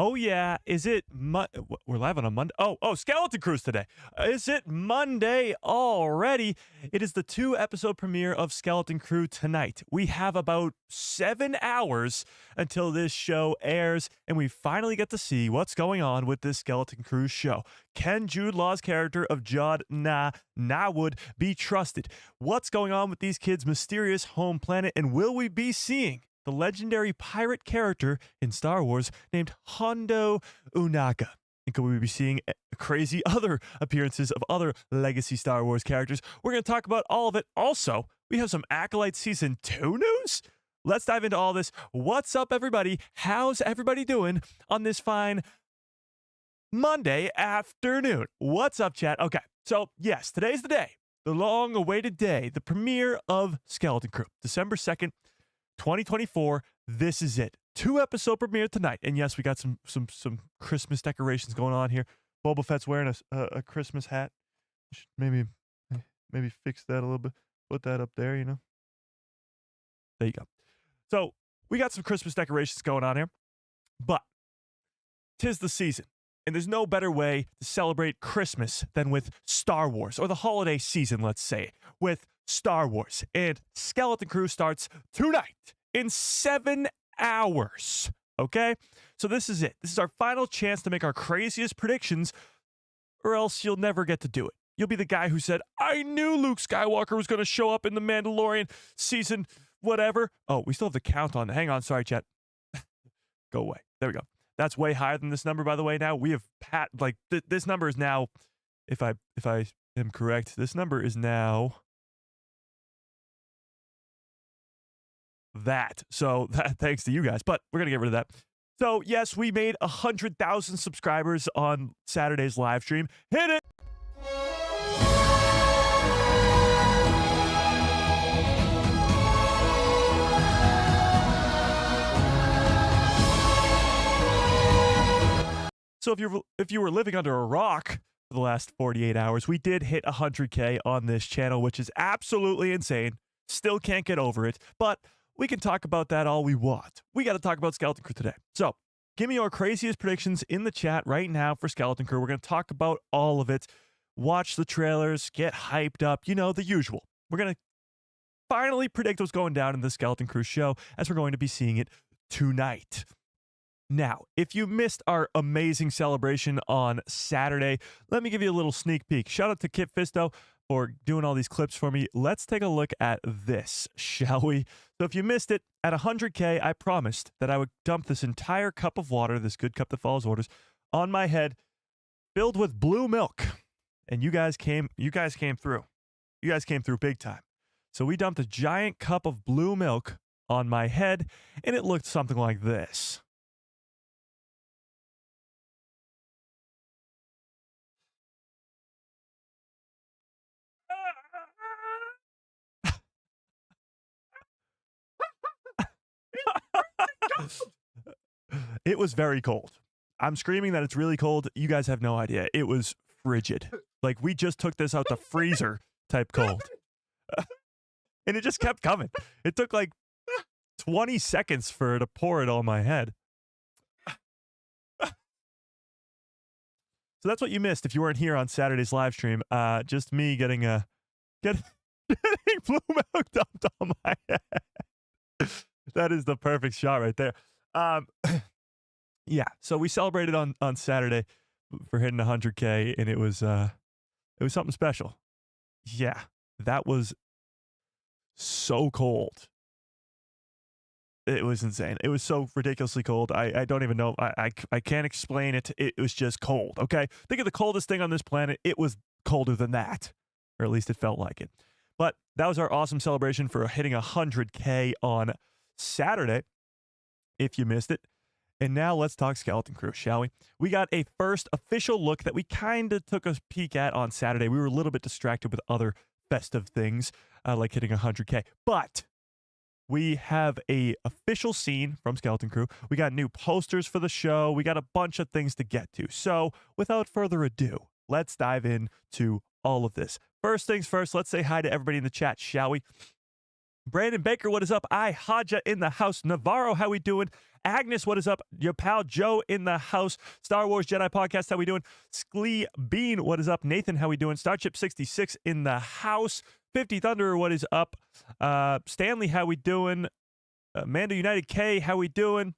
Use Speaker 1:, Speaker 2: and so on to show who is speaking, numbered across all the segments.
Speaker 1: Oh yeah, is it we're live on a Monday? Oh, Skeleton Cruise today. Is it Monday already? It is the 2 episode premiere of Skeleton Crew tonight. We have about 7 hours until this show airs, and we finally get to see what's going on with this Skeleton Crew show. Can Jude Law's character of Jod Na Nawood be trusted? What's going on with these kids' mysterious home planet, and will we be seeing the legendary pirate character in Star Wars named Hondo Ohnaka? And could we be seeing crazy other appearances of other legacy Star Wars characters? We're going to talk about all of it. Also, we have some Acolyte Season 2 news. Let's dive into all this. What's up, everybody? How's everybody doing on this fine Monday afternoon? What's up, chat? Okay, so yes, today's the day, the long-awaited day, the premiere of Skeleton Crew, December 2nd, 2024. This is it. 2 episode premiere tonight. And yes, we got some Christmas decorations going on here. Boba Fett's wearing a Christmas hat. Maybe fix that a little bit. Put that up there, you know. There you go. So we got some Christmas decorations going on here. But 'tis the season. And there's no better way to celebrate Christmas than with Star Wars, or the holiday season, let's say, with Star Wars. And Skeleton Crew starts tonight in 7 hours. Okay? So this is it. This is our final chance to make our craziest predictions, or else you'll never get to do it. You'll be the guy who said, I knew Luke Skywalker was going to show up in The Mandalorian season whatever. Oh, we still have the count on. Hang on. Sorry, chat. Go away. There we go. That's way higher than this number, by the way. Now we have this number is now, if I am correct, this number is now that. So that, thanks to you guys, but we're gonna get rid of that. So yes, we made 100,000 subscribers on Saturday's live stream. Hit it. So if you were living under a rock for the last 48 hours, we did hit 100K on this channel, which is absolutely insane. Still can't get over it, but we can talk about that all we want. We got to talk about Skeleton Crew today. So give me your craziest predictions in the chat right now for Skeleton Crew. We're going to talk about all of it. Watch the trailers, get hyped up, you know, the usual. We're going to finally predict what's going down in the Skeleton Crew show, as we're going to be seeing it tonight. Now, if you missed our amazing celebration on Saturday, let me give you a little sneak peek. Shout out to Kit Fisto for doing all these clips for me. Let's take a look at this, shall we? So if you missed it, at 100K, I promised that I would dump this entire cup of water, this good cup that follows orders, on my head, filled with blue milk. And you guys came through. You guys came through big time. So we dumped a giant cup of blue milk on my head, and it looked something like this. It was very cold. I'm screaming that it's really cold. You guys have no idea. It was frigid. Like, we just took this out the freezer type cold. And it just kept coming. It took like 20 seconds for it to pour it on my head. So that's what you missed if you weren't here on Saturday's live stream. Just me getting blue milk dumped on my head. That is the perfect shot right there. Yeah, so we celebrated on Saturday for hitting 100K, and it was something special. Yeah, that was so cold. It was insane. It was so ridiculously cold. I don't even know. I can't explain it. It was just cold, okay? Think of the coldest thing on this planet. It was colder than that, or at least it felt like it. But that was our awesome celebration for hitting 100K on Saturday, if you missed it. And now let's talk Skeleton Crew, shall we? We got a first official look that we kind of took a peek at on Saturday. We were a little bit distracted with other festive things, like hitting 100K. But we have a official scene from Skeleton Crew. We got new posters for the show. We got a bunch of things to get to. So without further ado, let's dive into all of this. First things first, let's say hi to everybody in the chat, shall we? Brandon Baker, what is up? Haja in the house. Navarro, how we doing? Agnes, what is up? Your pal Joe in the house. Star Wars Jedi Podcast, how we doing? Sklee Bean, what is up? Nathan, how we doing? Starship 66 in the house. 50 Thunder, what is up? Stanley, how we doing? Mando United K, how we doing?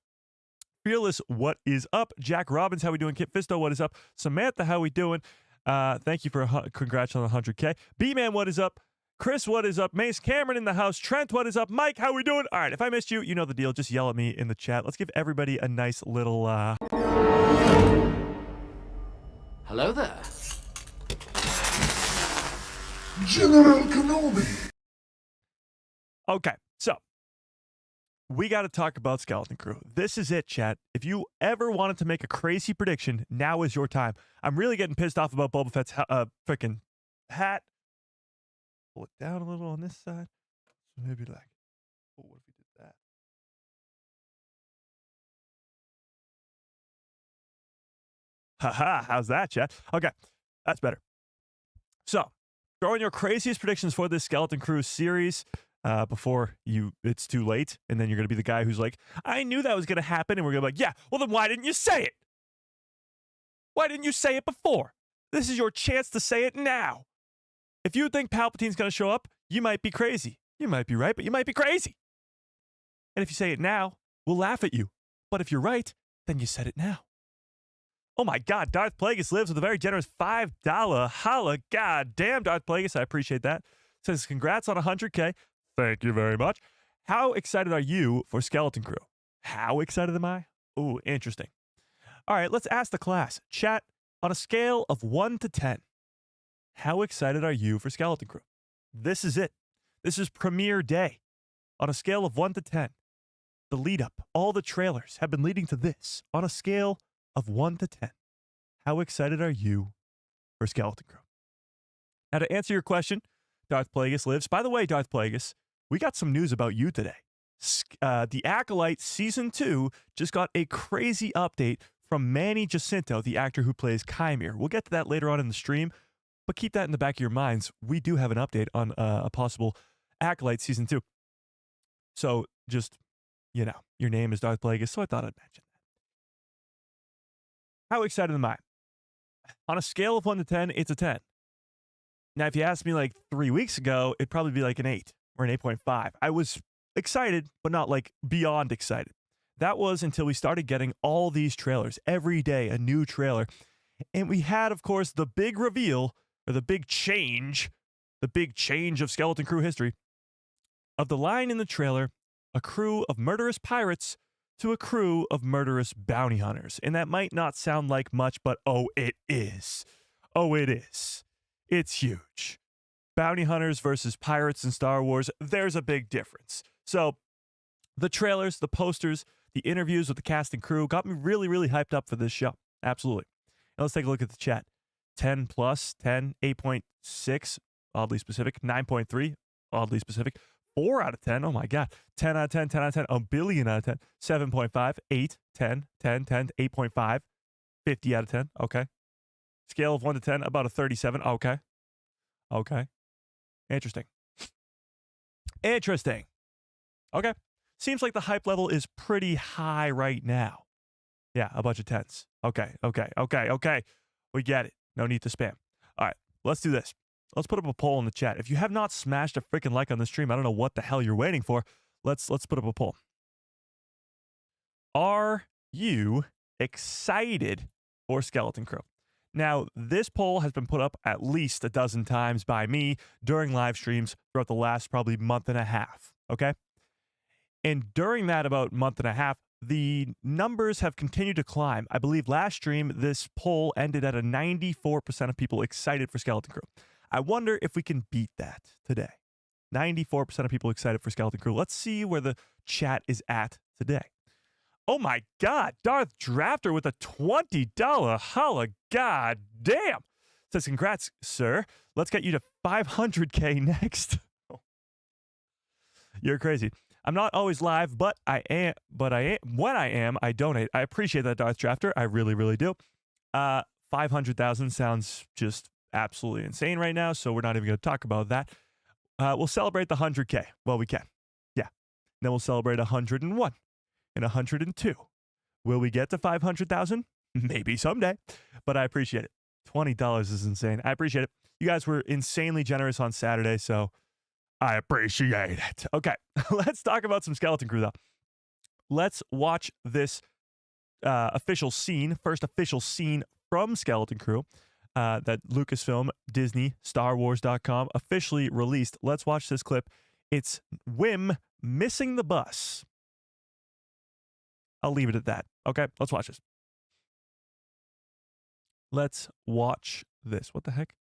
Speaker 1: Fearless, what is up? Jack Robbins, how we doing? Kit Fisto, what is up? Samantha, how we doing? Thank you for congrats on the 100K. B-Man, what is up? Chris, what is up? Mace Cameron in the house. Trent, what is up? Mike, how we doing? All right, if I missed you, you know the deal. Just yell at me in the chat. Let's give everybody a nice little
Speaker 2: Hello there.
Speaker 3: General Kenobi.
Speaker 1: Okay, so we got to talk about Skeleton Crew. This is it, chat. If you ever wanted to make a crazy prediction, now is your time. I'm really getting pissed off about Boba Fett's freaking hat. Pull it down a little on this side. So maybe like, oh, what if we did that? Haha, how's that, chat? Okay, that's better. So, throw in your craziest predictions for this Skeleton Crew series before it's too late. And then you're going to be the guy who's like, I knew that was going to happen. And we're going to be like, yeah, well, then why didn't you say it? Why didn't you say it before? This is your chance to say it now. If you think Palpatine's going to show up, you might be crazy. You might be right, but you might be crazy. And if you say it now, we'll laugh at you. But if you're right, then you said it now. Oh my God, Darth Plagueis lives with a very generous $5 holla. God damn, Darth Plagueis, I appreciate that. Says congrats on 100K. Thank you very much. How excited are you for Skeleton Crew? How excited am I? Ooh, interesting. All right, let's ask the class. Chat, on a scale of 1 to 10, how excited are you for Skeleton Crew? This is it. This is premiere day. On a scale of 1 to 10, the lead up, all the trailers have been leading to this. On a scale of 1 to 10, how excited are you for Skeleton Crew? Now, to answer your question, Darth Plagueis lives. By the way, Darth Plagueis, we got some news about you today. The Acolyte Season 2 just got a crazy update from Manny Jacinto, the actor who plays Chimere. We'll get to that later on in the stream, but keep that in the back of your minds. We do have an update on a possible Acolyte Season 2. So just, you know, your name is Darth Plagueis, so I thought I'd mention that. How excited am I? On a scale of 1 to 10, it's a 10. Now, if you asked me like 3 weeks ago, it'd probably be like an 8 or an 8.5. I was excited, but not like beyond excited. That was until we started getting all these trailers. Every day, a new trailer. And we had, of course, the big reveal, or the big change of Skeleton Crew history, of the line in the trailer, a crew of murderous pirates to a crew of murderous bounty hunters. And that might not sound like much, but oh, it is. Oh, it is. It's huge. Bounty hunters versus pirates in Star Wars, there's a big difference. So the trailers, the posters, the interviews with the cast and crew got me really, really hyped up for this show. Absolutely. Now let's take a look at the chat. 10 plus, 10, 8.6, oddly specific, 9.3, oddly specific, 4 out of 10, oh my God, 10 out of 10, 10 out of 10, a billion out of 10, 7.5, 8, 10, 10, 10, 8.5, 50 out of 10, okay. Scale of 1 to 10, about a 37, okay. Okay. Interesting. Interesting. Okay. Seems like the hype level is pretty high right now. Yeah, a bunch of 10s. Okay. We get it. No need to spam. All right, let's do this. Let's put up a poll in the chat. If you have not smashed a freaking like on the stream, I don't know what the hell you're waiting for. Let's put up a poll. Are you excited for Skeleton Crew? Now, this poll has been put up at least a dozen times by me during live streams throughout the last probably month and a half, okay? And during that about month and a half, the numbers have continued to climb. I believe last stream, this poll ended at a 94% of people excited for Skeleton Crew. I wonder if we can beat that today. 94% of people excited for Skeleton Crew. Let's see where the chat is at today. Oh my God, Darth Drafter with a $20 holla. God damn. Says, congrats, sir. Let's get you to 500K next. You're crazy. I'm not always live, but I am. When I am, I donate. I appreciate that, Darth Drafter. I really, really do. 500,000 sounds just absolutely insane right now, so we're not even going to talk about that. We'll celebrate the 100K. Well, we can. Then we'll celebrate 101 and 102. Will we get to 500,000? Maybe someday, but I appreciate it. $20 is insane. I appreciate it. You guys were insanely generous on Saturday, so I appreciate it. Okay, let's talk about some Skeleton Crew, though. Let's watch this official scene, first official scene from Skeleton Crew that Lucasfilm, Disney, StarWars.com officially released. Let's watch this clip. It's Wim missing the bus. I'll leave it at that. Okay, let's watch this. Let's watch this. What the heck?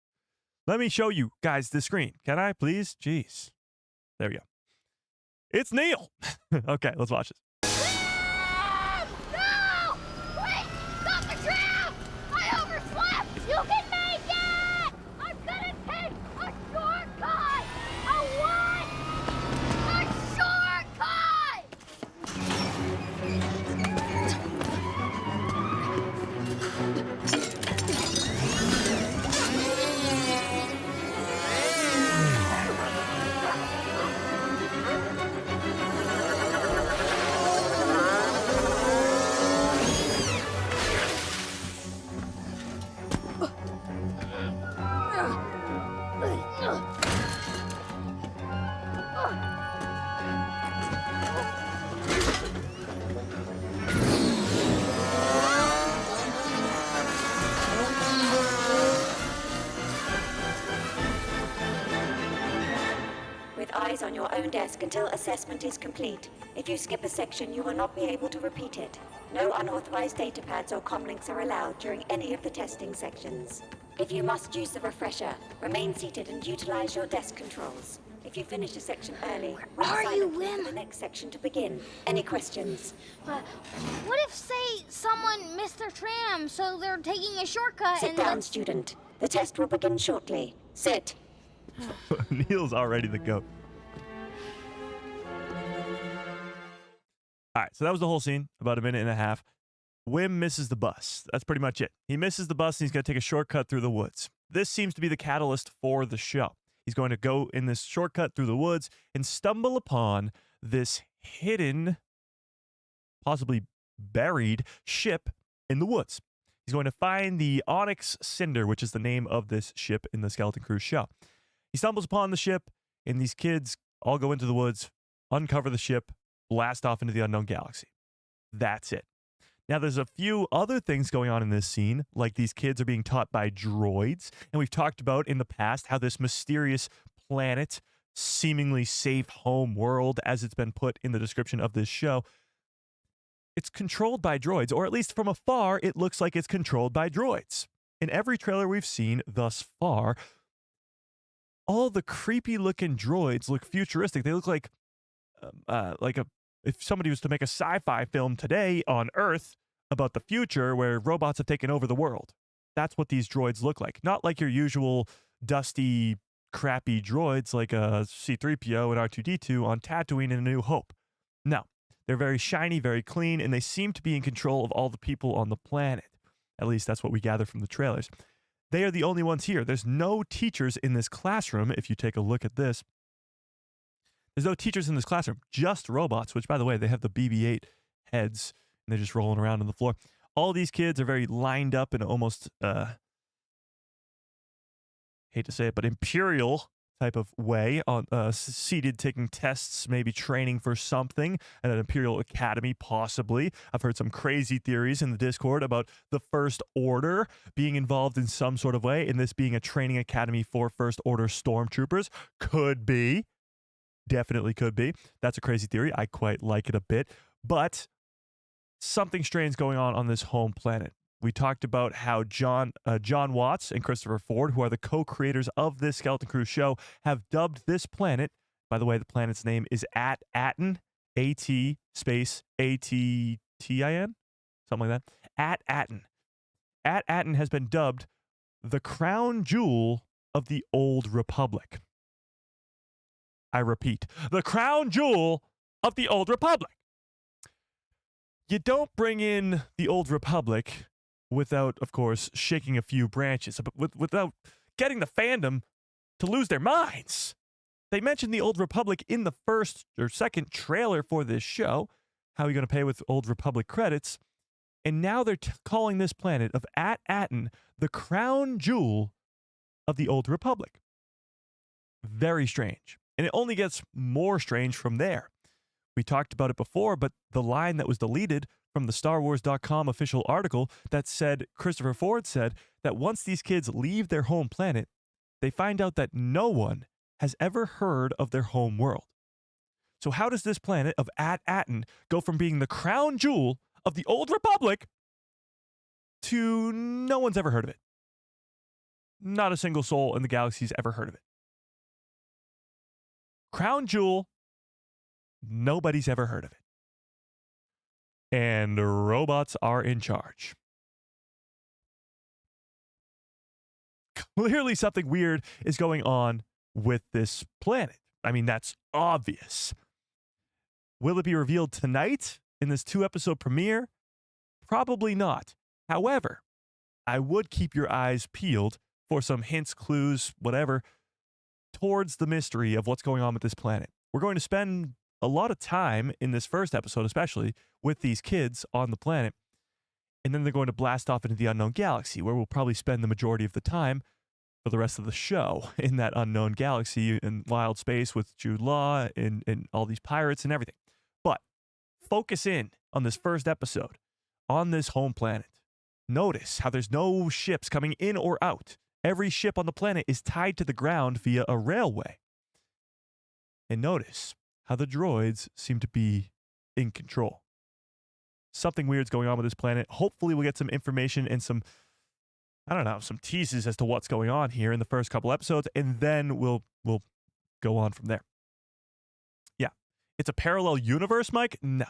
Speaker 1: Let me show you guys the screen. Can I, please? Jeez. There we go. It's Neil. Okay, let's watch this.
Speaker 4: No! Wait! Stop the tram! I overslept! You can make it! I'm gonna take a shortcut! A what? A shortcut!
Speaker 5: With eyes on your own desk until assessment is complete. If you skip a section, you will not be able to repeat it. No unauthorized data pads or comlinks are allowed during any of the testing sections. If you must use the refresher, remain seated and utilize your desk controls. If you finish a section early,
Speaker 4: Are
Speaker 5: sign
Speaker 4: you,
Speaker 5: up for
Speaker 4: Wim?
Speaker 5: the next section to begin. Any questions?
Speaker 4: What if, say, someone missed their tram, so they're taking a shortcut
Speaker 5: Sit
Speaker 4: and
Speaker 5: down, student. The test will begin shortly. Sit.
Speaker 1: Neil's already the GOAT. All right, so that was the whole scene, about a minute and a half. Wim misses the bus. That's pretty much it. He misses the bus and he's going to take a shortcut through the woods. This seems to be the catalyst for the show. He's going to go in this shortcut through the woods and stumble upon this hidden, possibly buried ship in the woods. He's going to find the Onyx Cinder, which is the name of this ship in the Skeleton Crew show. He stumbles upon the ship, and these kids all go into the woods, uncover the ship, blast off into the unknown galaxy. That's it. Now, there's a few other things going on in this scene, like these kids are being taught by droids, and we've talked about in the past how this mysterious planet, seemingly safe home world, as it's been put in the description of this show, it's controlled by droids, or at least from afar, it looks like it's controlled by droids. In every trailer we've seen thus far, all the creepy-looking droids look futuristic. They look like if somebody was to make a sci-fi film today on Earth about the future where robots have taken over the world. That's what these droids look like. Not like your usual dusty, crappy droids like a C-3PO and R2-D2 on Tatooine in A New Hope. No, they're very shiny, very clean, and they seem to be in control of all the people on the planet. At least that's what we gather from the trailers. They are the only ones here. There's no teachers in this classroom, if you take a look at this. There's no teachers in this classroom, just robots, which, by the way, they have the BB-8 heads, and they're just rolling around on the floor. All these kids are very lined up in almost, hate to say it, but imperial type of way, on seated, taking tests, maybe training for something at an Imperial Academy, possibly. I've heard some crazy theories in the Discord about the First Order being involved in some sort of way, and this being a training academy for First Order stormtroopers. Could be. Definitely could be. That's a crazy theory. I quite like it a bit. But something strange going on this home planet. We talked about how John Watts and Christopher Ford, who are the co-creators of this Skeleton Crew show, have dubbed this planet. By the way, the planet's name is At-Atin, A-T space A-T-T-I-N, something like that. At-Atin. At-Atin has been dubbed the crown jewel of the Old Republic. I repeat, the crown jewel of the Old Republic. You don't bring in the Old Republic without, of course, shaking a few branches, but without getting the fandom to lose their minds. They mentioned the Old Republic in the first or second trailer for this show. How are you going to pay with Old Republic credits? And now they're calling this planet of At-Aten the crown jewel of the Old Republic. Very strange. And it only gets more strange from there. We talked about it before, but the line that was deleted from the StarWars.com official article that said, Christopher Ford said, that once these kids leave their home planet, they find out that no one has ever heard of their home world. So how does this planet of At-Aten go from being the crown jewel of the Old Republic to no one's ever heard of it? Not a single soul in the galaxy's ever heard of it. Crown jewel, nobody's ever heard of it. And robots are in charge. Clearly something weird is going on with this planet. I mean, that's obvious. Will it be revealed tonight in this 2-episode premiere? Probably not. However, I would keep your eyes peeled for some hints, clues, whatever, towards the mystery of what's going on with this planet. We're going to spend a lot of time in this first episode, especially with these kids on the planet. And then they're going to blast off into the unknown galaxy, where we'll probably spend the majority of the time for the rest of the show in that unknown galaxy in wild space with Jude Law and all these pirates and everything. But focus in on this first episode on this home planet. Notice how there's no ships coming in or out. Every ship on the planet is tied to the ground via a railway. And notice how the droids seem to be in control. Something weird's going on with this planet. Hopefully we'll get some information and some teases as to what's going on here in the first couple episodes, and then we'll go on from there. Yeah. It's a parallel universe, Mike? No.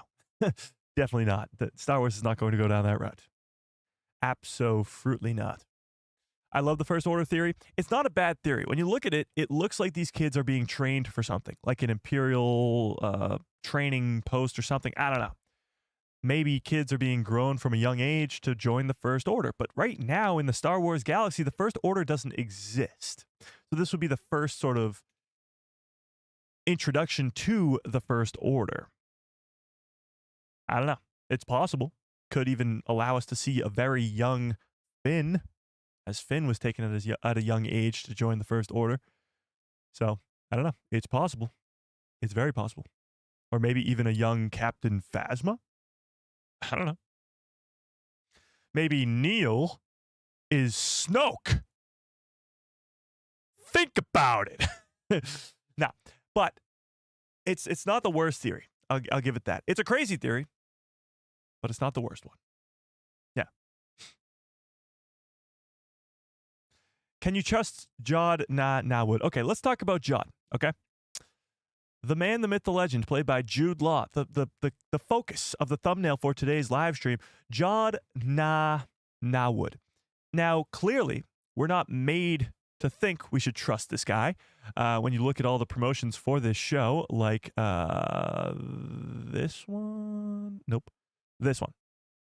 Speaker 1: Definitely not. Star Wars is not going to go down that route. Absolutely not. I love the First Order theory. It's not a bad theory. When you look at it, it looks like these kids are being trained for something, like an Imperial training post or something. I don't know. Maybe kids are being grown from a young age to join the First Order. But right now in the Star Wars galaxy, the First Order doesn't exist. So this would be the first sort of introduction to the First Order. I don't know. It's possible. Could even allow us to see a very young Finn, as Finn was taken at a young age to join the First Order. So, I don't know. It's possible. It's very possible. Or maybe even a young Captain Phasma? I don't know. Maybe Neil is Snoke. Think about it. No, but it's not the worst theory. I'll give it that. It's a crazy theory, but it's not the worst one. Yeah. Can you trust Jod Na Nawood? Okay, let's talk about Jod, okay? The man, the myth, the legend, played by Jude Law, the focus of the thumbnail for today's live stream, Jod Na Nawood. Now, clearly, we're not made to think we should trust this guy. When you look at all the promotions for this show, like this one, nope. This one,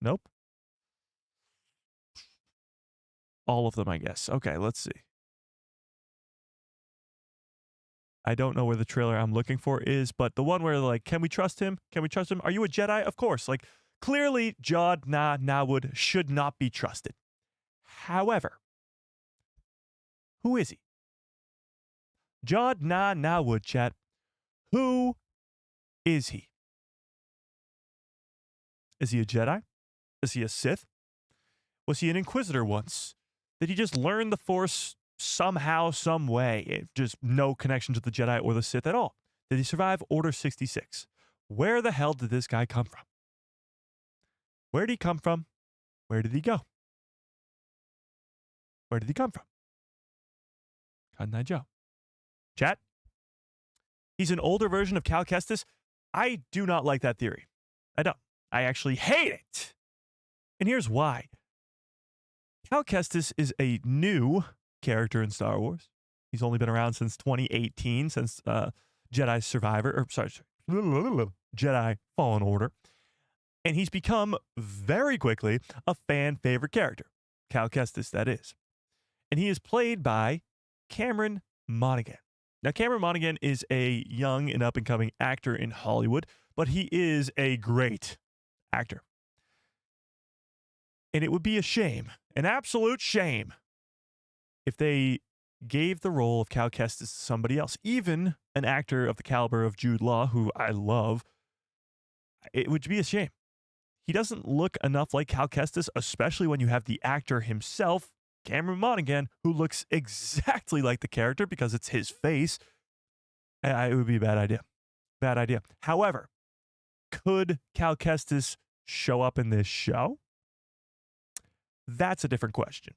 Speaker 1: nope. All of them, I guess. Okay, let's see. I don't know where the trailer I'm looking for is, but the one where like, can we trust him? Can we trust him? Are you a Jedi? Of course. Like, clearly, Jod Na Nawood should not be trusted. However, who is he? Jod Na Nawood, chat. Who is he? Is he a Jedi? Is he a Sith? Was he an Inquisitor once? Did he just learn the Force somehow, some way? Just no connection to the Jedi or the Sith at all. Did he survive Order 66? Where the hell did this guy come from? Where did he come from? Where did he go? Where did he come from? Cotton Eye Joe. Chat? He's an older version of Cal Kestis? I do not like that theory. I don't. I actually hate it. And here's why. Cal Kestis is a new character in Star Wars. He's only been around since 2018, since Jedi Survivor, or sorry, Jedi Fallen Order. And he's become very quickly a fan favorite character. Cal Kestis, that is. And he is played by Cameron Monaghan. Now, Cameron Monaghan is a young and up-and-coming actor in Hollywood, but he is a great actor. And it would be a shame, an absolute shame, if they gave the role of Cal Kestis to somebody else, even an actor of the caliber of Jude Law, who I love. It would be a shame. He doesn't look enough like Cal Kestis, especially when you have the actor himself, Cameron Monaghan, who looks exactly like the character because it's his face. It would be a bad idea. Bad idea. However, could Cal Kestis show up in this show? That's a different question.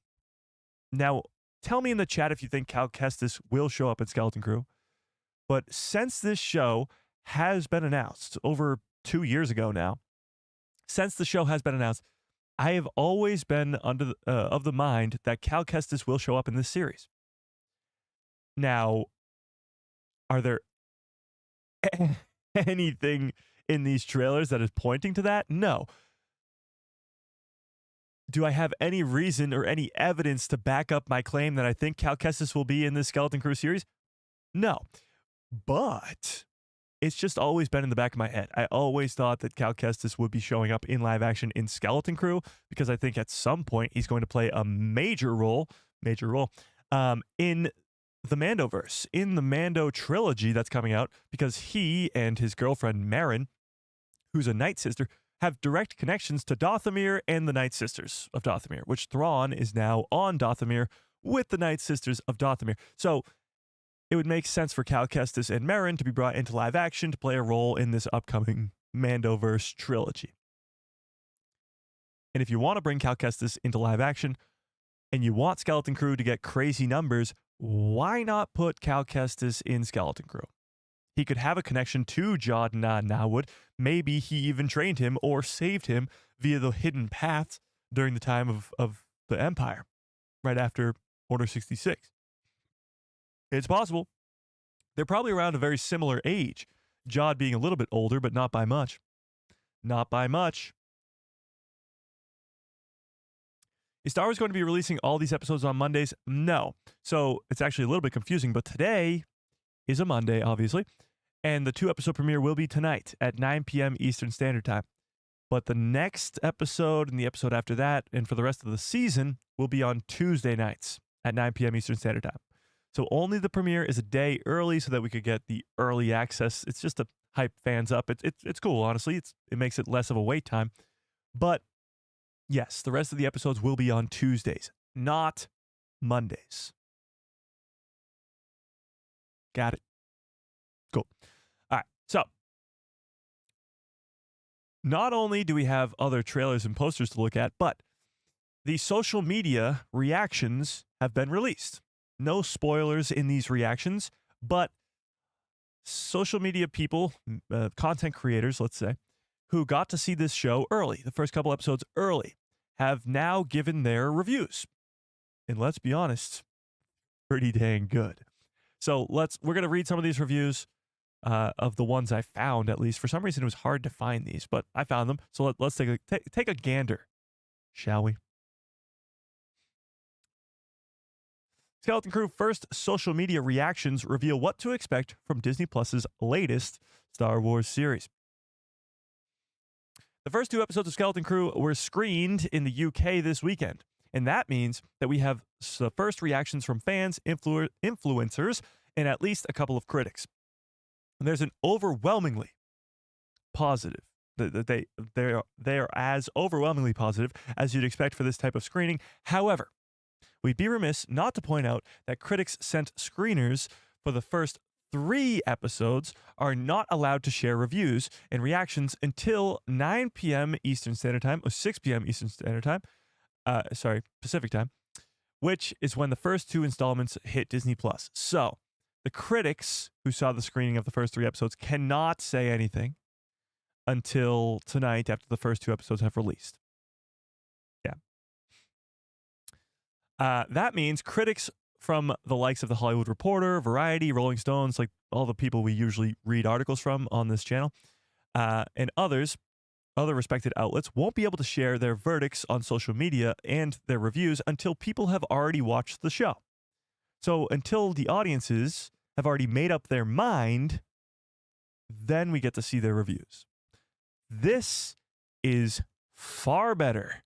Speaker 1: Now, tell me in the chat if you think Cal Kestis will show up in Skeleton Crew. But since this show has been announced over 2 years ago now, since the show has been announced, I have always been of the mind that Cal Kestis will show up in this series. Now, are there anything in these trailers that is pointing to that? No. Do I have any reason or any evidence to back up my claim that I think Cal Kestis will be in this Skeleton Crew series? No. But it's just always been in the back of my head. I always thought that Cal Kestis would be showing up in live action in Skeleton Crew because I think at some point he's going to play a major role in the Mandoverse, in the Mando trilogy that's coming out, because he and his girlfriend Marin, who's a Night Sister, have direct connections to Dathomir and the Night Sisters of Dathomir, which Thrawn is now on Dathomir with the Night Sisters of Dathomir. So it would make sense for Cal Kestis and Marin to be brought into live action to play a role in this upcoming Mandoverse trilogy. And if you want to bring Cal Kestis into live action and you want Skeleton Crew to get crazy numbers, why not put Cal Kestis in Skeleton Crew? He could have a connection to Jod Na Nawood. Maybe he even trained him or saved him via the hidden paths during the time of the Empire, right after Order 66. It's possible. They're probably around a very similar age. Jod being a little bit older, but not by much. Not by much. Is Star Wars going to be releasing all these episodes on Mondays? No. So it's actually a little bit confusing, but today is a Monday, obviously, and the 2-episode premiere will be tonight at 9 p.m. Eastern Standard Time. But the next episode and the episode after that, and for the rest of the season, will be on Tuesday nights at 9 p.m. Eastern Standard Time. So only the premiere is a day early so that we could get the early access. It's just to hype fans up. It's cool, honestly. It makes it less of a wait time. But yes, the rest of the episodes will be on Tuesdays, not Mondays. Got it. Cool. All right. So not only do we have other trailers and posters to look at, but the social media reactions have been released. No spoilers in these reactions, but social media people, content creators, let's say, who got to see this show early, the first couple episodes early, have now given their reviews. And let's be honest, pretty dang good. So we're going to read some of these reviews of the ones I found, at least. For some reason, it was hard to find these, but I found them. So let's take a gander, shall we? Skeleton Crew first social media reactions reveal what to expect from Disney Plus's latest Star Wars series. The first 2 episodes of Skeleton Crew were screened in the UK this weekend, and that means that we have the first reactions from fans, influencers, and at least a couple of critics. And there's an overwhelmingly positive. They are as overwhelmingly positive as you'd expect for this type of screening. However, we'd be remiss not to point out that critics sent screeners for the first 3 episodes are not allowed to share reviews and reactions until 9 p.m. Eastern Standard Time, or 6 p.m. Eastern Standard Time, Pacific Time, which is when the first 2 installments hit Disney+. So the critics who saw the screening of the first 3 episodes cannot say anything until tonight after the first 2 episodes have released. Yeah. That means critics from the likes of The Hollywood Reporter, Variety, Rolling Stones, like all the people we usually read articles from on this channel, and other respected outlets won't be able to share their verdicts on social media and their reviews until people have already watched the show. So until the audiences have already made up their mind, then we get to see their reviews. This is far better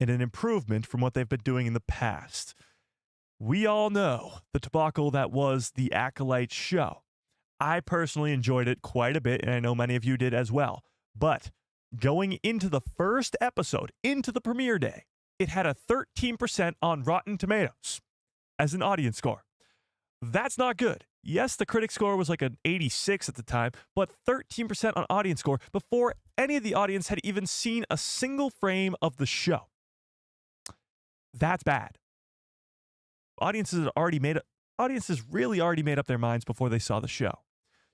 Speaker 1: and an improvement from what they've been doing in the past. We all know the debacle that was the Acolyte show. I personally enjoyed it quite a bit, and I know many of you did as well. But going into the first episode, into the premiere day, it had a 13% on Rotten Tomatoes as an audience score. That's not good. Yes, the critic score was like an 86 at the time, but 13% on audience score before any of the audience had even seen a single frame of the show. That's bad. Audiences really already made up their minds before they saw the show.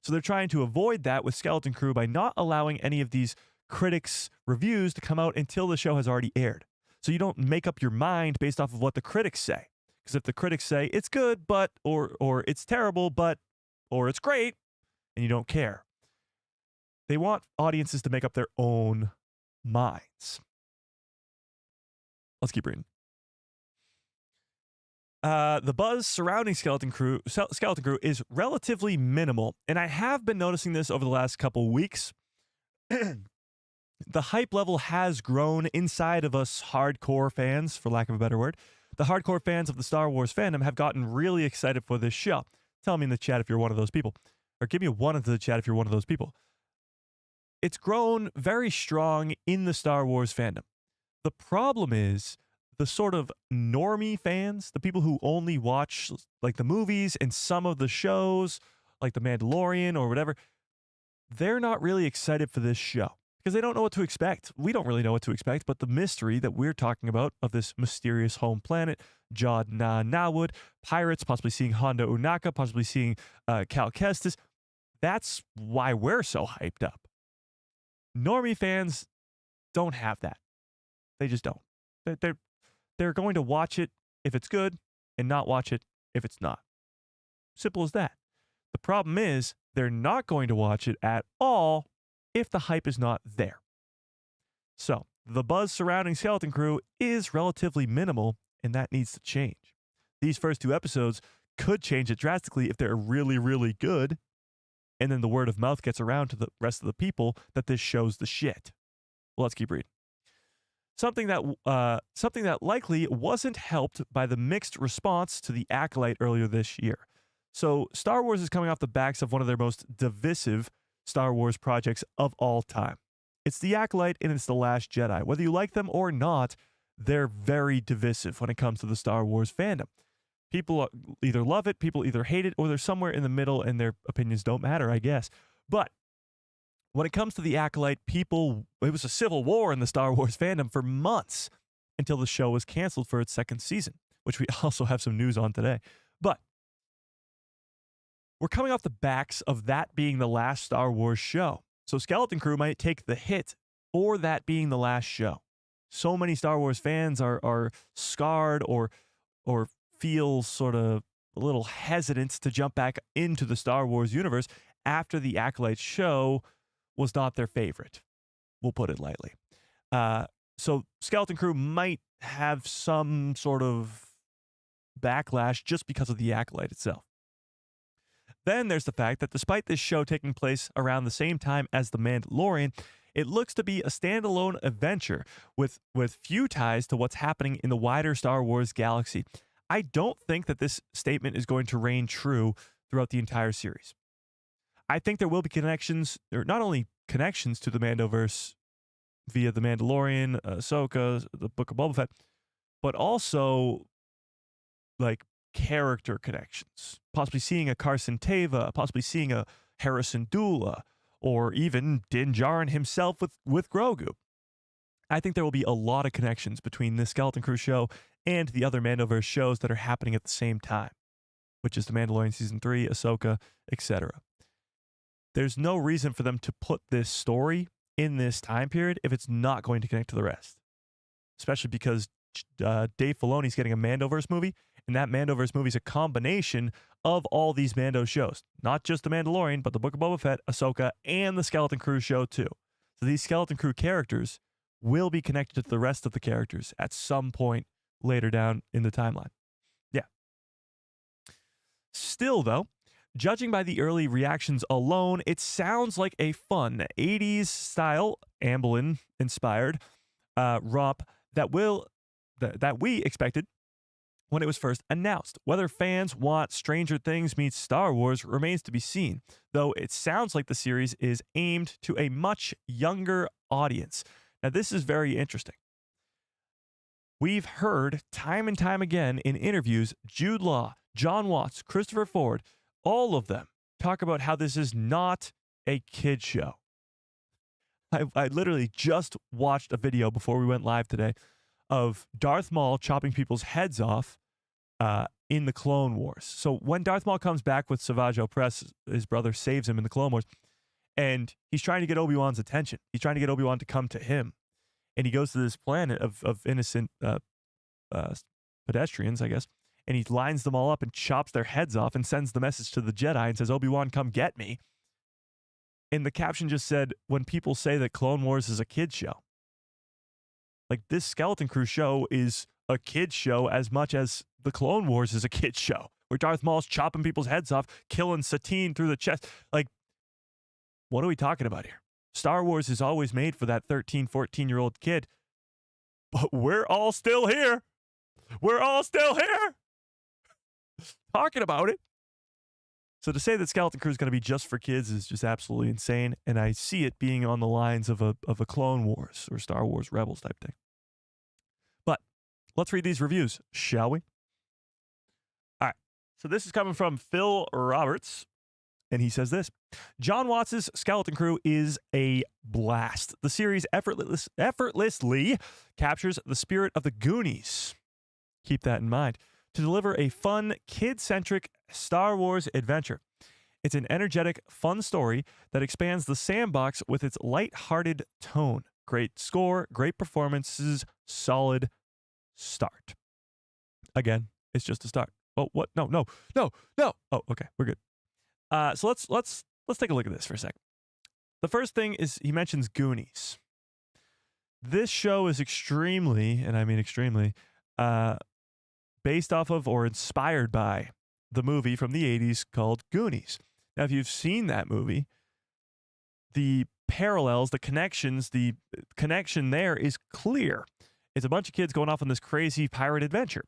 Speaker 1: So they're trying to avoid that with Skeleton Crew by not allowing any of these critics' reviews to come out until the show has already aired. So you don't make up your mind based off of what the critics say. Because if the critics say it's good, but, or it's terrible, but, or it's great, and you don't care. They want audiences to make up their own minds. Let's keep reading. The buzz surrounding Skeleton Crew is relatively minimal, and I have been noticing this over the last couple weeks. The hype level has grown inside of us hardcore fans, for lack of a better word. The hardcore fans of the Star Wars fandom have gotten really excited for this show. Tell me in the chat if you're one of those people, or give me a one into the chat if you're one of those people. It's grown very strong in the Star Wars fandom. The problem is the sort of normie fans, the people who only watch like the movies and some of the shows, like The Mandalorian or whatever, they're not really excited for this show because they don't know what to expect. We don't really know what to expect, but the mystery that we're talking about of this mysterious home planet, Jod Na Nawood, pirates, possibly seeing Hondo Ohnaka, possibly seeing Cal Kestis, that's why we're so hyped up. Normie fans don't have that. They just don't. They're going to watch it if it's good and not watch it if it's not. Simple as that. The problem is they're not going to watch it at all if the hype is not there. So the buzz surrounding Skeleton Crew is relatively minimal, and that needs to change. These first two episodes could change it drastically if they're really, really good, and then the word of mouth gets around to the rest of the people that this show's the shit. Well, let's keep reading. Something that likely wasn't helped by the mixed response to The Acolyte earlier this year. So Star Wars is coming off the backs of one of their most divisive Star Wars projects of all time. It's The Acolyte and it's The Last Jedi. Whether you like them or not, they're very divisive when it comes to the Star Wars fandom. People either love it, people either hate it, or they're somewhere in the middle and their opinions don't matter, I guess. But when it comes to The Acolyte, it was a civil war in the Star Wars fandom for months until the show was canceled for its second season, which we also have some news on today. But we're coming off the backs of that being the last Star Wars show. So Skeleton Crew might take the hit for that being the last show. So many Star Wars fans are scarred or feel sort of a little hesitant to jump back into the Star Wars universe after the Acolyte show was not their favorite. We'll put it lightly. So Skeleton Crew might have some sort of backlash just because of the Acolyte itself. Then there's the fact that despite this show taking place around the same time as The Mandalorian, it looks to be a standalone adventure with few ties to what's happening in the wider Star Wars galaxy. I don't think that this statement is going to reign true throughout the entire series. I think there will be connections, or not only connections to the Mandoverse via The Mandalorian, Ahsoka, the Book of Boba Fett, but also like character connections. Possibly seeing a Carson Teva, possibly seeing a Harrison Dula, or even Din Djarin himself with Grogu. I think there will be a lot of connections between this Skeleton Crew show and the other Mandoverse shows that are happening at the same time, which is The Mandalorian Season 3, Ahsoka, etc. There's no reason for them to put this story in this time period if it's not going to connect to the rest. Especially because Dave Filoni's getting a Mandoverse movie, and that Mandoverse movie is a combination of all these Mando shows. Not just The Mandalorian, but the Book of Boba Fett, Ahsoka, and the Skeleton Crew show too. So these Skeleton Crew characters will be connected to the rest of the characters at some point later down in the timeline. Yeah. Still, though, Judging by the early reactions alone, it sounds like a fun 80s style, Amblin inspired romp that we expected when it was first announced. Whether fans want Stranger Things meets Star Wars remains to be seen, though it sounds like the series is aimed to a much younger audience. Now, this is very interesting. We've heard time and time again in interviews, Jude Law, John Watts, Christopher Ford, all of them talk about how this is not a kid show. I literally just watched a video before we went live today of Darth Maul chopping people's heads off in the Clone Wars. So when Darth Maul comes back with Savage Opress, his brother saves him in the Clone Wars, and he's trying to get Obi-Wan's attention. He's trying to get Obi-Wan to come to him. And he goes to this planet of innocent pedestrians, I guess, and he lines them all up and chops their heads off and sends the message to the Jedi and says, Obi-Wan, come get me. And the caption just said, when people say that Clone Wars is a kid's show. Like, this Skeleton Crew show is a kid's show as much as the Clone Wars is a kid's show, where Darth Maul's chopping people's heads off, killing Satine through the chest. Like, what are we talking about here? Star Wars is always made for that 13, 14-year-old kid. But we're all still here. We're all still here talking about it. So to say that Skeleton Crew is going to be just for kids is just absolutely insane, and I see it being on the lines of a Clone Wars or Star Wars Rebels type thing. But let's read these reviews, shall we? All right. So this is coming from Phil Roberts, and he says this. John Watts' Skeleton Crew is a blast. The series effortlessly captures the spirit of the Goonies. Keep that in mind. To deliver a fun, kid-centric Star Wars adventure. It's an energetic, fun story that expands the sandbox with its light-hearted tone. Great score, great performances, solid start. Again, it's just a start. Oh, what? No. Oh, okay, we're good. So let's take a look at this for a second. The first thing is he mentions Goonies. This show is extremely, and I mean extremely, based off of or inspired by the movie from the 80s called Goonies. Now, if you've seen that movie, the parallels, the connections, the connection there is clear. It's a bunch of kids going off on this crazy pirate adventure.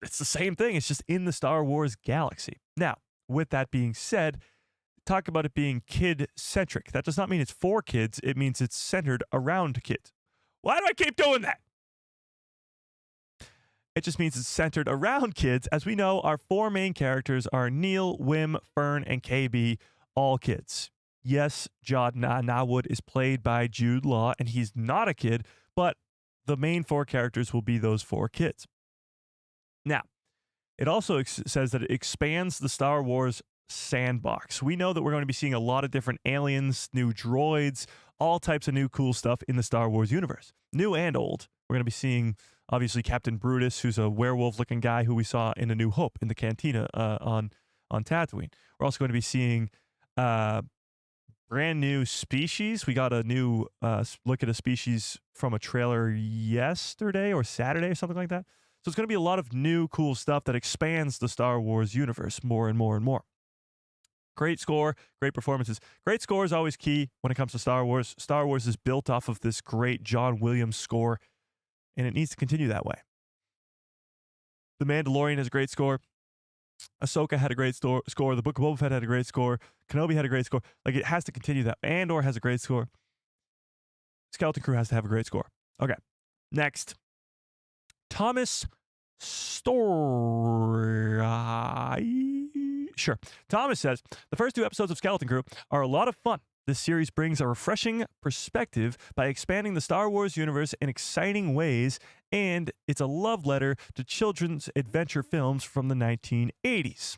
Speaker 1: It's the same thing. It's just in the Star Wars galaxy. Now, with that being said, talk about it being kid-centric. That does not mean it's for kids. It means it's centered around kids. Why do I keep doing that? It just means it's centered around kids. As we know, our four main characters are Neil, Wim, Fern, and KB, all kids. Yes, Jod Na Nawood is played by Jude Law, and he's not a kid, but the main four characters will be those four kids. Now, it also says that it expands the Star Wars sandbox. We know that we're going to be seeing a lot of different aliens, new droids, all types of new cool stuff in the Star Wars universe. New and old. We're going to be seeing, obviously, Captain Brutus, who's a werewolf-looking guy who we saw in A New Hope in the cantina on Tatooine. We're also going to be seeing brand new species. We got a new look at a species from a trailer yesterday or Saturday or something like that. So it's going to be a lot of new cool stuff that expands the Star Wars universe more and more and more. Great score, great performances. Great score is always key when it comes to Star Wars. Star Wars is built off of this great John Williams score, and it needs to continue that way. The Mandalorian has a great score. Ahsoka had a great score. The Book of Boba Fett had a great score. Kenobi had a great score. Like, it has to continue that. Andor has a great score. Skeleton Crew has to have a great score. Okay, next. Thomas Sure. Thomas says, the first two episodes of Skeleton Crew are a lot of fun. This series brings a refreshing perspective by expanding the Star Wars universe in exciting ways, and it's a love letter to children's adventure films from the 1980s.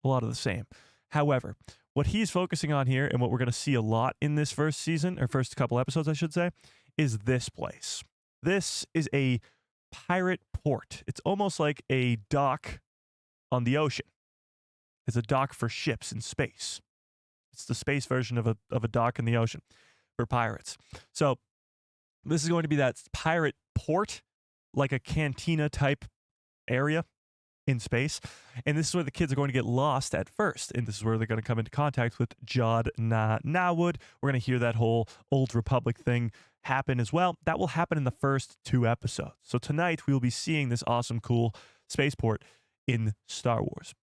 Speaker 1: A lot of the same. However, what he's focusing on here, and what we're going to see a lot in this first season, or first couple episodes, I should say, is this place. This is a pirate port. It's almost like a dock on the ocean. It's a dock for ships in space. It's the space version of a dock in the ocean for pirates. So this is going to be that pirate port, like a cantina type area. in space. And this is where the kids are going to get lost at first. And this is where they're going to come into contact with Jod Na Nawood. We're going to hear that whole Old Republic thing happen as well. That will happen in the first 2 episodes. So tonight we will be seeing this awesome, cool spaceport in Star Wars.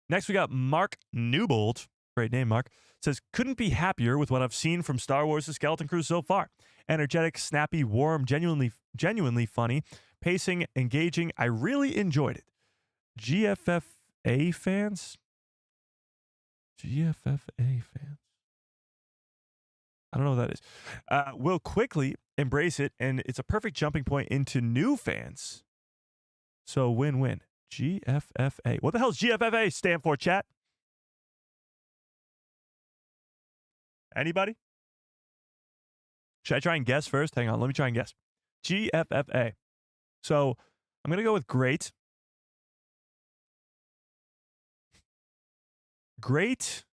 Speaker 1: Next, we got Mark Newbold. Great name, Mark. Says, couldn't be happier with what I've seen from Star Wars: The Skeleton Crew so far. Energetic, snappy, warm, genuinely funny, pacing, engaging. I really enjoyed it. GFFA fans? GFFA fans. I don't know what that is. Will quickly embrace it, and it's a perfect jumping point into new fans. So win-win. GFFA. What the hell does GFFA stand for, chat? Anybody? Should I try and guess first? Hang on, let me try and guess. GFFA. So I'm going to go with great. Great.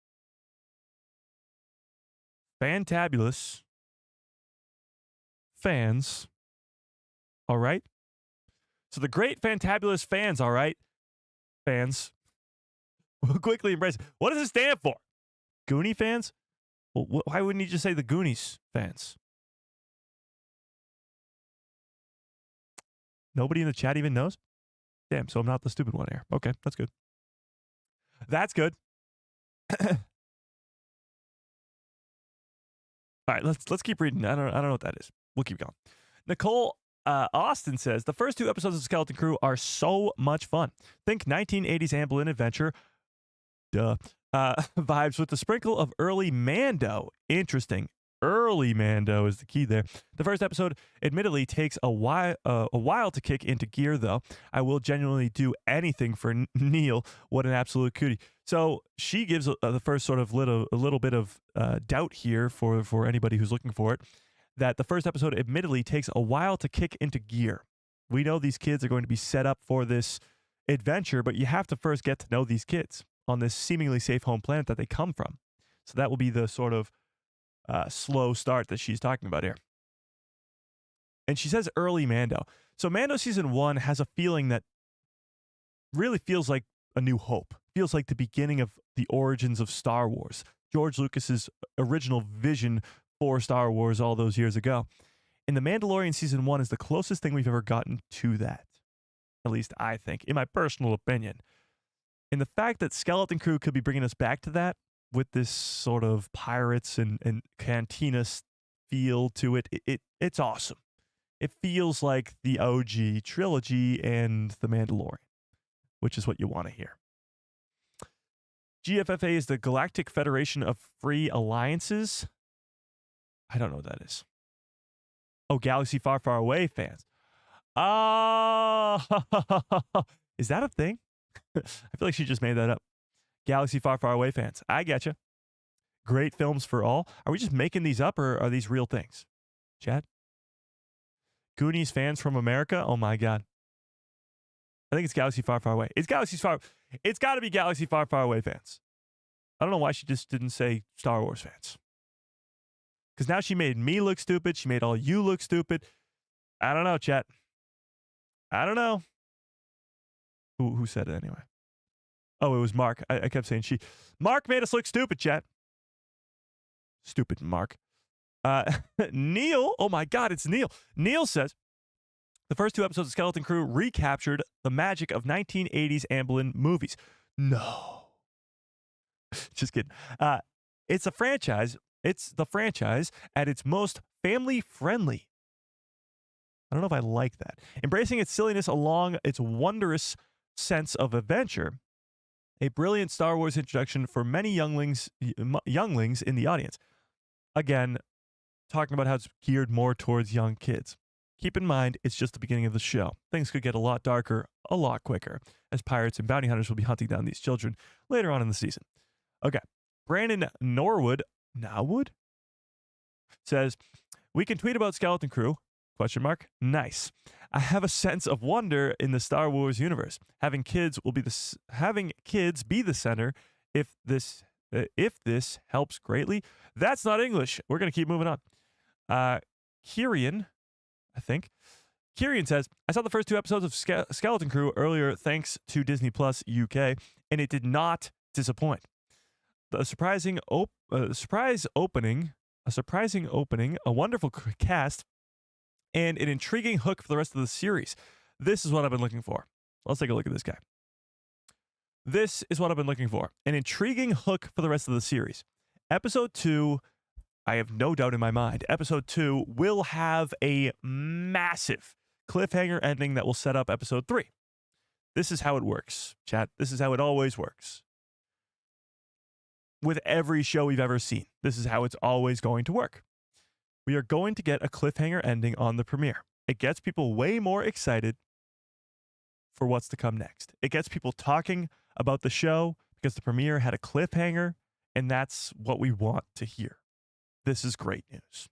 Speaker 1: Fantabulous. Fans. All right. So the great fantabulous fans, all right. Fans. Will quickly embrace it. What does it stand for? Goonie fans? Well, why wouldn't you just say the Goonies fans? Nobody in the chat even knows? Damn, so I'm not the stupid one here. Okay, that's good. That's good. All right, let's keep reading. I don't know what that is. We'll keep going. Nicole Austin says, the first 2 episodes of Skeleton Crew are so much fun. Think 1980s Amblin adventure. Duh. Vibes with the sprinkle of early Mando. Interesting. Early Mando is the key there. The first episode admittedly takes a while to kick into gear, though. I will genuinely do anything for Neil. What an absolute cutie. So she gives the first sort of a little bit of doubt here for anybody who's looking for it, that the first episode admittedly takes a while to kick into gear. We know these kids are going to be set up for this adventure, but you have to first get to know these kids on this seemingly safe home planet that they come from. So that will be the sort of slow start that she's talking about here. And she says early Mando. So Mando season 1 has a feeling that really feels like A New Hope. Feels like the beginning of the origins of Star Wars. George Lucas's original vision for Star Wars all those years ago. And The Mandalorian season 1 is the closest thing we've ever gotten to that. At least I think, in my personal opinion. And the fact that Skeleton Crew could be bringing us back to that with this sort of pirates and cantina feel to it, it's awesome. It feels like the OG trilogy and The Mandalorian, which is what you want to hear. GFFA is the Galactic Federation of Free Alliances. I don't know what that is. Oh, Galaxy Far, Far Away fans. Is that a thing? I feel like she just made that up. Galaxy Far, Far Away fans. I getcha. Great films for all. Are we just making these up, or are these real things? Chad? Goonies fans from America? Oh my God. I think it's Galaxy Far, Far Away. It's got to be Galaxy Far, Far Away fans. I don't know why she just didn't say Star Wars fans. Because now she made me look stupid. She made all you look stupid. I don't know, chat. I don't know. Who said it anyway? Oh, it was Mark. I kept saying she. Mark made us look stupid, chat. Stupid Mark. Neil. Oh my God, it's Neil. Neil says, the first 2 episodes of Skeleton Crew recaptured the magic of 1980s Amblin movies. No. Just kidding. It's a franchise. It's the franchise at its most family-friendly. I don't know if I like that. Embracing its silliness along its wondrous sense of adventure. A brilliant Star Wars introduction for many younglings in the audience. Again, talking about how it's geared more towards young kids. Keep in mind, it's just the beginning of the show. Things could get a lot darker, a lot quicker, as pirates and bounty hunters will be hunting down these children later on in the season. Okay. Brandon Norwood says, we can tweet about Skeleton Crew, ? Nice. I have a sense of wonder in the Star Wars universe. Having kids be the center if this helps greatly. That's not English. We're going to keep moving on. Kieran, I think. Kieran says, I saw the first 2 episodes of Skeleton Crew earlier thanks to Disney Plus UK, and it did not disappoint. The surprising opening, a wonderful cast, and an intriguing hook for the rest of the series. This is what I've been looking for. Let's take a look at this guy. This is what I've been looking for. An intriguing hook for the rest of the series. Episode 2, I have no doubt in my mind, Episode 2 will have a massive cliffhanger ending that will set up Episode 3. This is how it works, chat. This is how it always works. With every show we've ever seen, this is how it's always going to work. We are going to get a cliffhanger ending on the premiere. It gets people way more excited for what's to come next. It gets people talking about the show because the premiere had a cliffhanger, and that's what we want to hear. This is great news.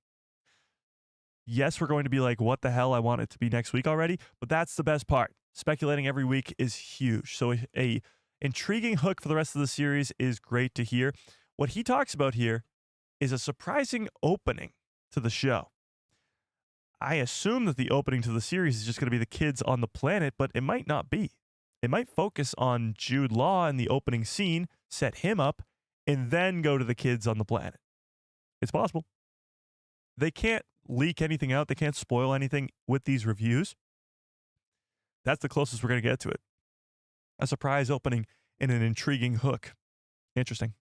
Speaker 1: Yes, we're going to be like, what the hell? I want it to be next week already, but that's the best part. Speculating every week is huge. So a intriguing hook for the rest of the series is great to hear. What he talks about here is a surprising opening to the show. I assume that the opening to the series is just going to be the kids on the planet, but it might not be. It might focus on Jude Law in the opening scene, set him up, and then go to the kids on the planet. It's possible. They can't leak anything out. They can't spoil anything with these reviews. That's the closest we're going to get to it. A surprise opening and an intriguing hook. Interesting.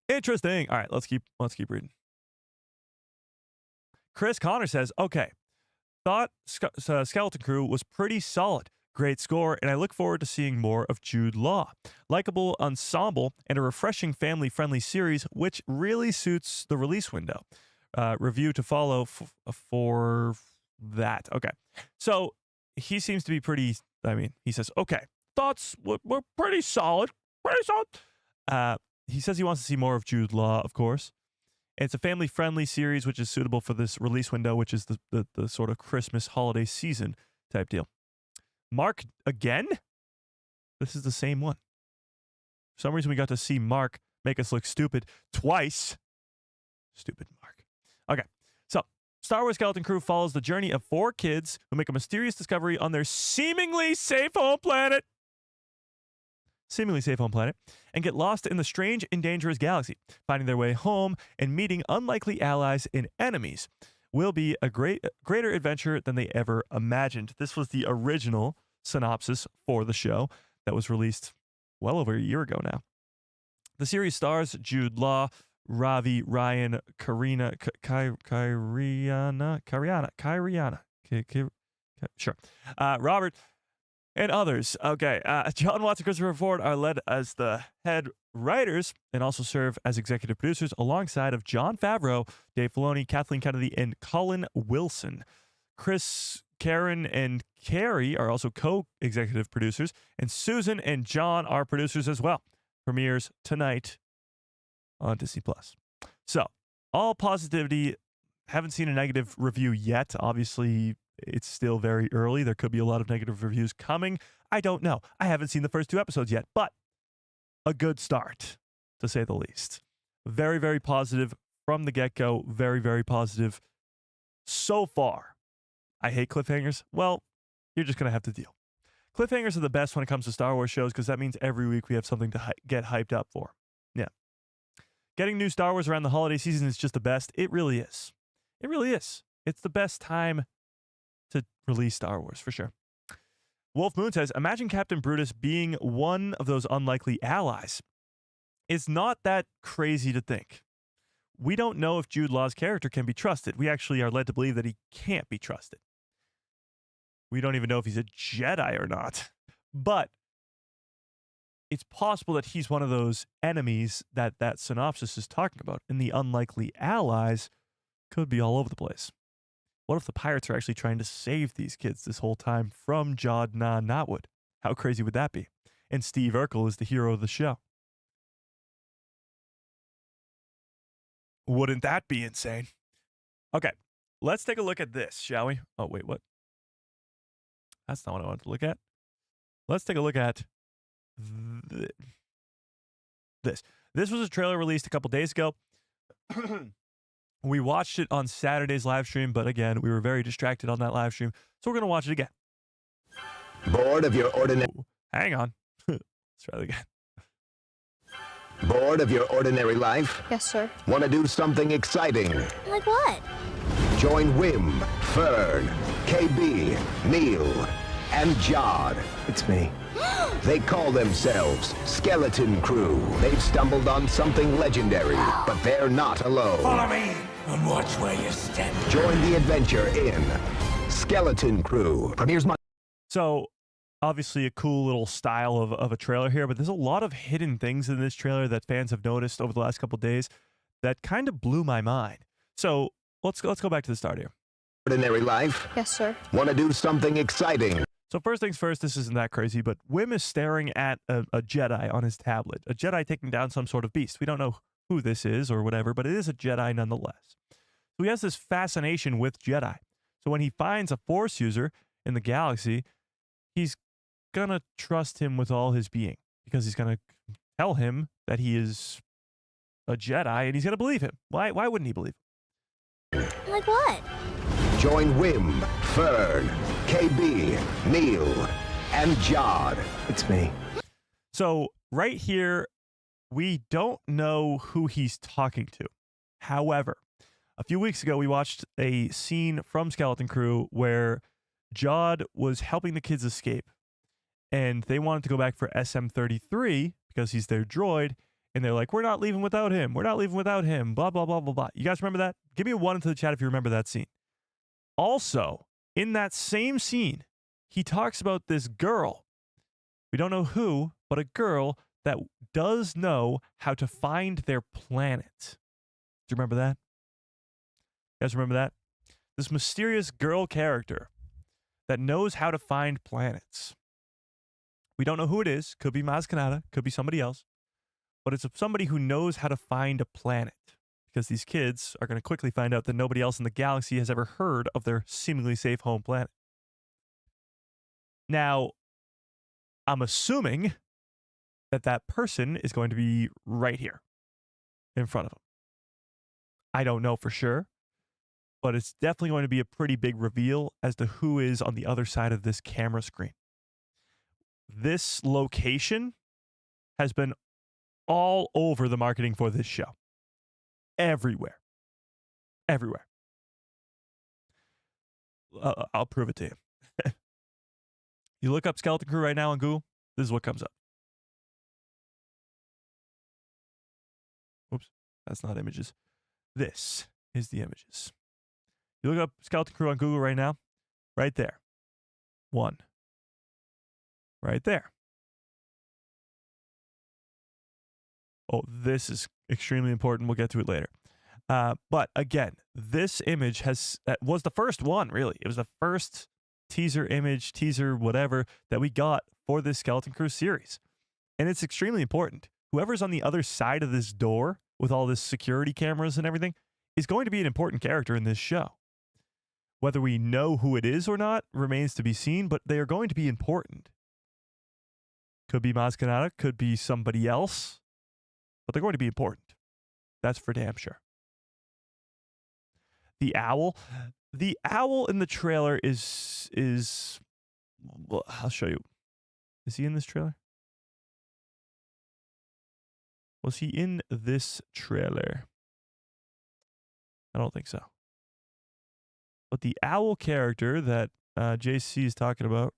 Speaker 1: Interesting. All right, let's keep reading. Chris Connor says, okay, thought Skeleton Crew was pretty solid. Great score, and I look forward to seeing more of Jude Law. Likable ensemble and a refreshing family-friendly series, which really suits the release window. Review to follow for that. Okay. So he seems to be pretty, he says, okay, thoughts were pretty solid. Pretty solid. He says he wants to see more of Jude Law, of course. And it's a family-friendly series, which is suitable for this release window, which is the sort of Christmas holiday season type deal. Mark again? This is the same one. For some reason, we got to see Mark make us look stupid twice. Stupid Mark. Okay, so Star Wars Skeleton Crew follows the journey of 4 kids who make a mysterious discovery on their seemingly safe home planet. And get lost in the strange and dangerous galaxy. Finding their way home and meeting unlikely allies and enemies will be a greater adventure than they ever imagined. This was the original synopsis for the show that was released well over a year ago now. The series stars Jude Law, Ravi, Ryan, Karina, sure, Robert, and others. Okay, John Watts and Christopher Ford are led as the head writers and also serve as executive producers alongside of Jon Favreau, Dave Filoni, Kathleen Kennedy, and Colin Wilson. Chris, Karen, and Carrie are also co-executive producers, and Susan and John are producers as well. Premieres tonight on Disney Plus. So, all positivity. Haven't seen a negative review yet. Obviously, it's still very early. There could be a lot of negative reviews coming. I don't know. I haven't seen the first 2 episodes yet, but a good start, to say the least. Very, very positive from the get-go. Very, very positive so far. I hate cliffhangers. Well, you're just going to have to deal. Cliffhangers are the best when it comes to Star Wars shows because that means every week we have something to get hyped up for. Yeah. Getting new Star Wars around the holiday season is just the best. It really is. It really is. It's the best time to release Star Wars, for sure. Wolf Moon says, imagine Captain Brutus being one of those unlikely allies. It's not that crazy to think. We don't know if Jude Law's character can be trusted. We actually are led to believe that he can't be trusted. We don't even know if he's a Jedi or not. But it's possible that he's one of those enemies that synopsis is talking about. And the unlikely allies could be all over the place. What if the pirates are actually trying to save these kids this whole time from Jod Na Nawood? How crazy would that be? And Steve Urkel is the hero of the show. Wouldn't that be insane? Okay, let's take a look at this, shall we? Oh, wait, what? That's not what I wanted to look at. Let's take a look at this. This was a trailer released a couple days ago. We watched it on Saturday's live stream, but again, we were very distracted on that live stream, so we're going to watch it again.
Speaker 6: Bored of your ordinary
Speaker 1: Hang on. Let's try it again.
Speaker 6: bored of your ordinary life?
Speaker 4: Yes, sir.
Speaker 6: Want to do something exciting?
Speaker 4: Like what?
Speaker 6: Join Wim, Fern, KB, Neil, and Jod.
Speaker 7: It's me.
Speaker 6: They call themselves Skeleton Crew. They've stumbled on something legendary, but they're not alone.
Speaker 3: Follow me and watch where you step.
Speaker 6: Join the adventure in Skeleton Crew. Premieres Monday.
Speaker 1: So, obviously a cool little style of a trailer here, but there's a lot of hidden things in this trailer that fans have noticed over the last couple of days that kind of blew my mind. So, let's go back to the start here.
Speaker 6: Ordinary life?
Speaker 4: Yes, sir.
Speaker 6: Want to do something exciting?
Speaker 1: So first things first, this isn't that crazy, but Wim is staring at a Jedi on his tablet. A Jedi taking down some sort of beast. We don't know who this is or whatever, but it is a Jedi nonetheless. So he has this fascination with Jedi. So when he finds a Force user in the galaxy, he's gonna trust him with all his being because he's gonna tell him that he is a Jedi and he's gonna believe him. Why wouldn't he believe him?
Speaker 4: Like what?
Speaker 6: Join Wim, Fern, KB, Neil, and Jod.
Speaker 7: It's me.
Speaker 1: So right here, we don't know who he's talking to. However, a few weeks ago, we watched a scene from Skeleton Crew where Jod was helping the kids escape. And they wanted to go back for SM-33 because he's their droid. And they're like, we're not leaving without him. We're not leaving without him. Blah, blah, blah, blah, blah. You guys remember that? Give me a 1 into the chat if you remember that scene. Also, in that same scene, he talks about this girl. We don't know who, but a girl that does know how to find their planet. Do you remember that? You guys remember that? This mysterious girl character that knows how to find planets. We don't know who it is. Could be Maz Kanata. Could be somebody else. But it's somebody who knows how to find a planet. Because these kids are going to quickly find out that nobody else in the galaxy has ever heard of their seemingly safe home planet. Now, I'm assuming that that person is going to be right here in front of them. I don't know for sure, but it's definitely going to be a pretty big reveal as to who is on the other side of this camera screen. This location has been all over the marketing for this show. Everywhere. Everywhere. I'll prove it to you. You look up Skeleton Crew right now on Google, this is what comes up. Oops, that's not images. This is the images. You look up Skeleton Crew on Google right now, right there. 1. Right there. Oh, this is extremely important. We'll get to it later. But again, this image was the first one, really. It was the first teaser image, teaser, whatever, that we got for this Skeleton Crew series. And it's extremely important. Whoever's on the other side of this door with all this security cameras and everything is going to be an important character in this show. Whether we know who it is or not remains to be seen, but they are going to be important. Could be Maz Kanata, could be somebody else. But they're going to be important. That's for damn sure. The owl in the trailer is well, I'll show you. Is he in this trailer? Was he in this trailer? I don't think so. But the owl character that JC is talking about,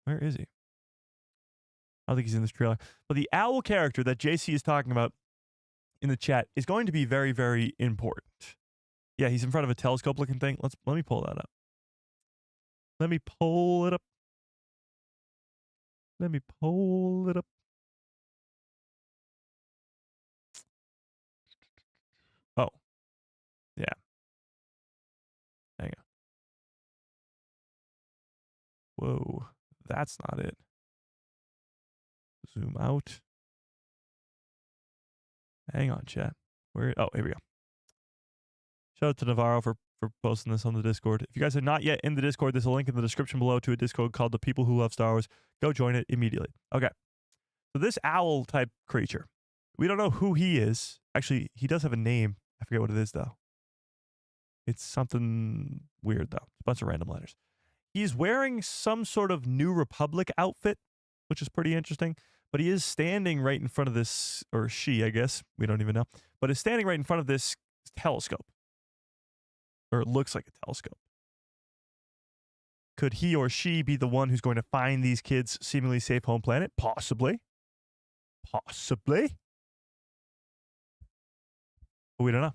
Speaker 1: where is he? I don't think he's in this trailer. But the owl character that JC is talking about in the chat is going to be very, very important. Yeah, he's in front of a telescope-looking thing. Let me pull that up. Let me pull it up. Let me pull it up. Oh, yeah. Hang on. Whoa, that's not it. Zoom out. Hang on, chat. Oh, here we go. Shout out to Navarro for posting this on the Discord. If you guys are not yet in the Discord, there's a link in the description below to a Discord called The People Who Love Star Wars. Go join it immediately. Okay. So this owl-type creature, we don't know who he is. Actually, he does have a name. I forget what it is, though. It's something weird, though. A bunch of random letters. He's wearing some sort of New Republic outfit, which is pretty interesting. But he is standing right in front of this, or she, I guess. We don't even know. But is standing right in front of this telescope. Or it looks like a telescope. Could he or she be the one who's going to find these kids' seemingly safe home planet? Possibly. Possibly. But we don't know.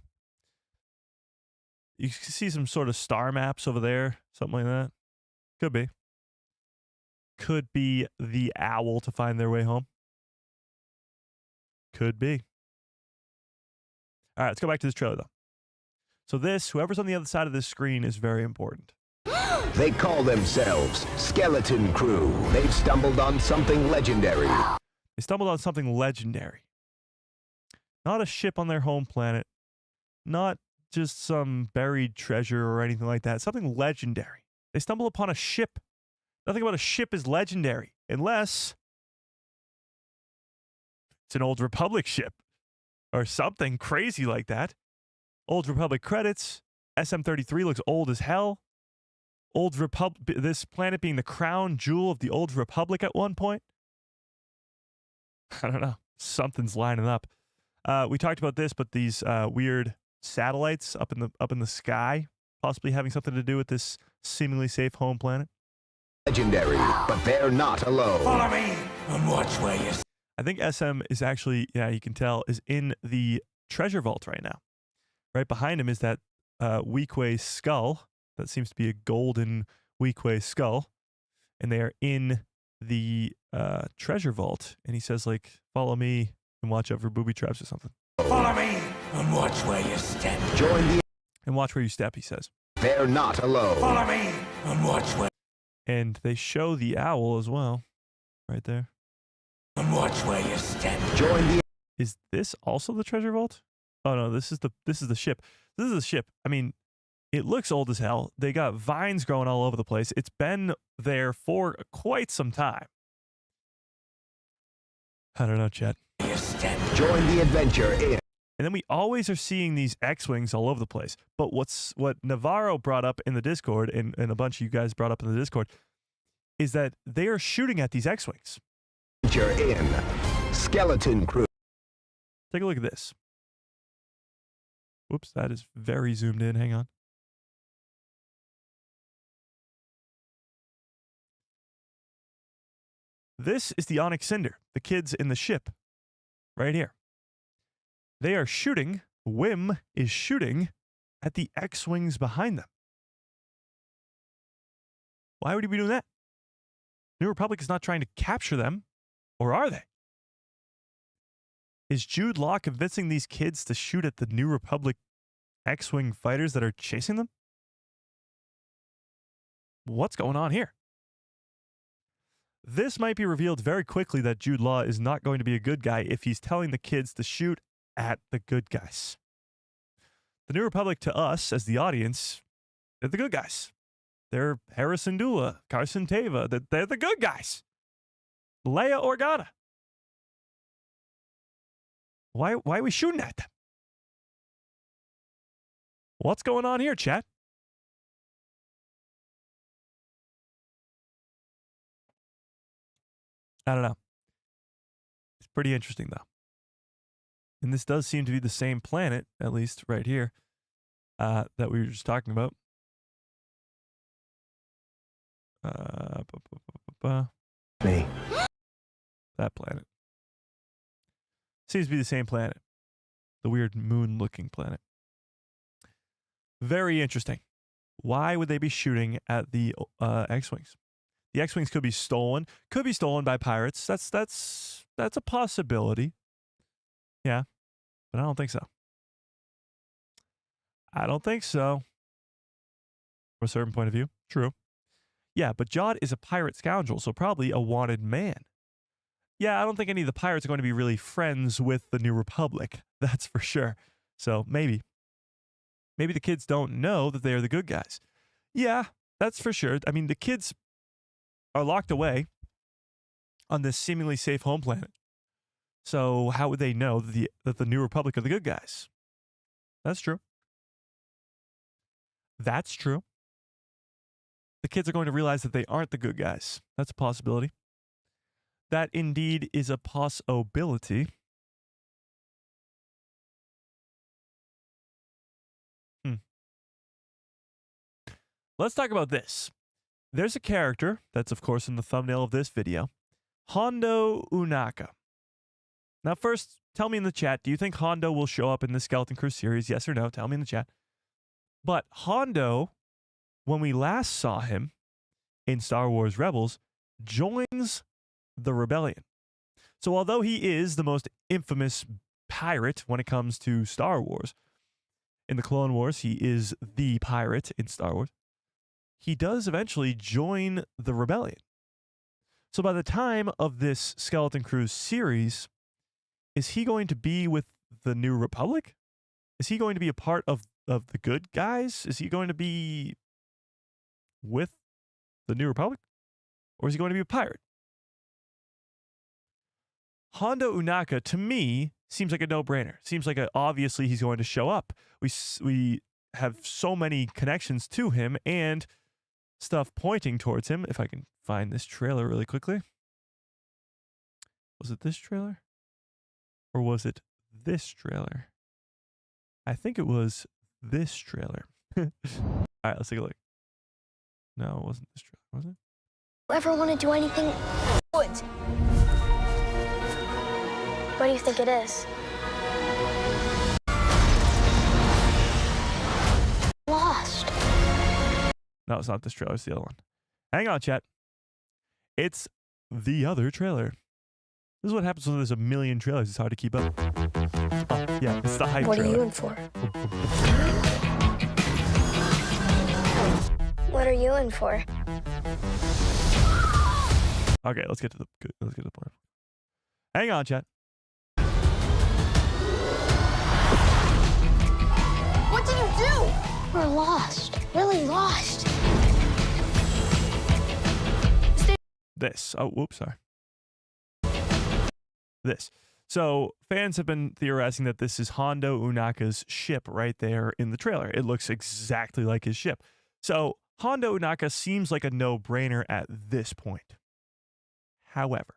Speaker 1: You can see some sort of star maps over there. Something like that. Could be. Could be the owl to find their way home. Could be. All right, let's go back to this trailer, though. So this, whoever's on the other side of this screen is very important.
Speaker 6: They call themselves Skeleton Crew. They've stumbled on something legendary.
Speaker 1: They stumbled on something legendary. Not a ship on their home planet. Not just some buried treasure or anything like that. Something legendary. They stumble upon a ship. Nothing about a ship is legendary unless it's an Old Republic ship or something crazy like that. Old Republic credits. SM-33 looks old as hell. This planet being the crown jewel of the Old Republic at one point. I don't know. Something's lining up. We talked about this, but these weird satellites up in the sky, possibly having something to do with this seemingly safe home planet.
Speaker 6: Legendary, but they're not alone.
Speaker 3: Follow me and watch where you step.
Speaker 1: I think SM is actually, yeah, you can tell, is in the treasure vault right now. Right behind him is that Weequay skull. That seems to be a golden Weequay skull. And they are in the treasure vault. And he says, like, follow me and watch out for booby traps or something.
Speaker 3: Follow me and watch where you step.
Speaker 6: Join the...
Speaker 1: And watch where you step, he says.
Speaker 6: They're not alone.
Speaker 3: Follow me and watch where...
Speaker 1: And they show the owl as well. Right there.
Speaker 3: And watch where you step.
Speaker 6: Join the...
Speaker 1: Is this also the treasure vault? Oh no, this is the ship. This is the ship. I mean, it looks old as hell. They got vines growing all over the place. It's been there for quite some time. I don't know, Chet.
Speaker 6: Join the adventure in...
Speaker 1: And then we always are seeing these X-Wings all over the place. But what Navarro brought up in the Discord, and a bunch of you guys brought up in the Discord, is that they are shooting at these X-Wings.
Speaker 6: Adventure in Skeleton Crew.
Speaker 1: Take a look at this. Whoops, that is very zoomed in. Hang on. This is the Onyx Cinder, the kids in the ship, right here. They are shooting, Wim is shooting at the X-Wings behind them. Why would he be doing that? New Republic is not trying to capture them, or are they? Is Jude Law convincing these kids to shoot at the New Republic X-Wing fighters that are chasing them? What's going on here? This might be revealed very quickly that Jude Law is not going to be a good guy if he's telling the kids to shoot at the good guys. The New Republic, to us as the audience, they're the good guys. They're Harrison Dula, Carson Teva. They're the good guys. Leia Organa. Why are we shooting at them? What's going on here, chat? I don't know. It's pretty interesting, though. And this does seem to be the same planet, at least right here, that we were just talking about.
Speaker 6: Me.
Speaker 1: That planet. Seems to be the same planet. The weird moon-looking planet. Very interesting. Why would they be shooting at the X-Wings? The X-Wings could be stolen. Could be stolen by pirates. That's a possibility. Yeah. But I don't think so. I don't think so. From a certain point of view. True. Yeah, but Jod is a pirate scoundrel, so probably a wanted man. Yeah, I don't think any of the pirates are going to be really friends with the New Republic. That's for sure. So maybe. Maybe the kids don't know that they are the good guys. Yeah, that's for sure. I mean, the kids are locked away on this seemingly safe home planet. So how would they know that the New Republic are the good guys? That's true. That's true. The kids are going to realize that they aren't the good guys. That's a possibility. That indeed is a possibility. Let's talk about this. There's a character that's, of course, in the thumbnail of this video, Hondo Ohnaka. Now, first, tell me in the chat, do you think Hondo will show up in the Skeleton Crew series? Yes or no? Tell me in the chat. But Hondo, when we last saw him in Star Wars Rebels, joins the rebellion. So although he is the most infamous pirate when it comes to Star Wars, in the Clone Wars, he is the pirate in Star Wars, he does eventually join the rebellion. So by the time of this Skeleton Crew series, is he going to be with the New Republic? Is he going to be a part of the good guys? Is he going to be with the New Republic? Or is he going to be a pirate? Hondo Ohnaka, to me, seems like a no-brainer. Seems like obviously he's going to show up. We have so many connections to him and stuff pointing towards him. If I can find this trailer really quickly. Was it this trailer? Or was it this trailer? I think it was this trailer. All right, let's take a look. No, it wasn't this trailer, was it?
Speaker 4: Ever want to do anything? What? What do you think it is? Lost.
Speaker 1: No, it's not this trailer. It's the other one. Hang on, chat. It's the other trailer. This is what happens when there's a million trailers. It's hard to keep up. Oh, yeah, it's the hype
Speaker 4: What
Speaker 1: trailer.
Speaker 4: are you in for? What are you in for?
Speaker 1: Okay, let's get to the point. Hang on, chat.
Speaker 4: What did you do? We're lost. Really lost.
Speaker 1: This. Oh, whoops, sorry. This. So fans have been theorizing that this is Hondo Ohnaka's ship right there in the trailer. It looks exactly like his ship. So Hondo Ohnaka seems like a no-brainer at this point. However,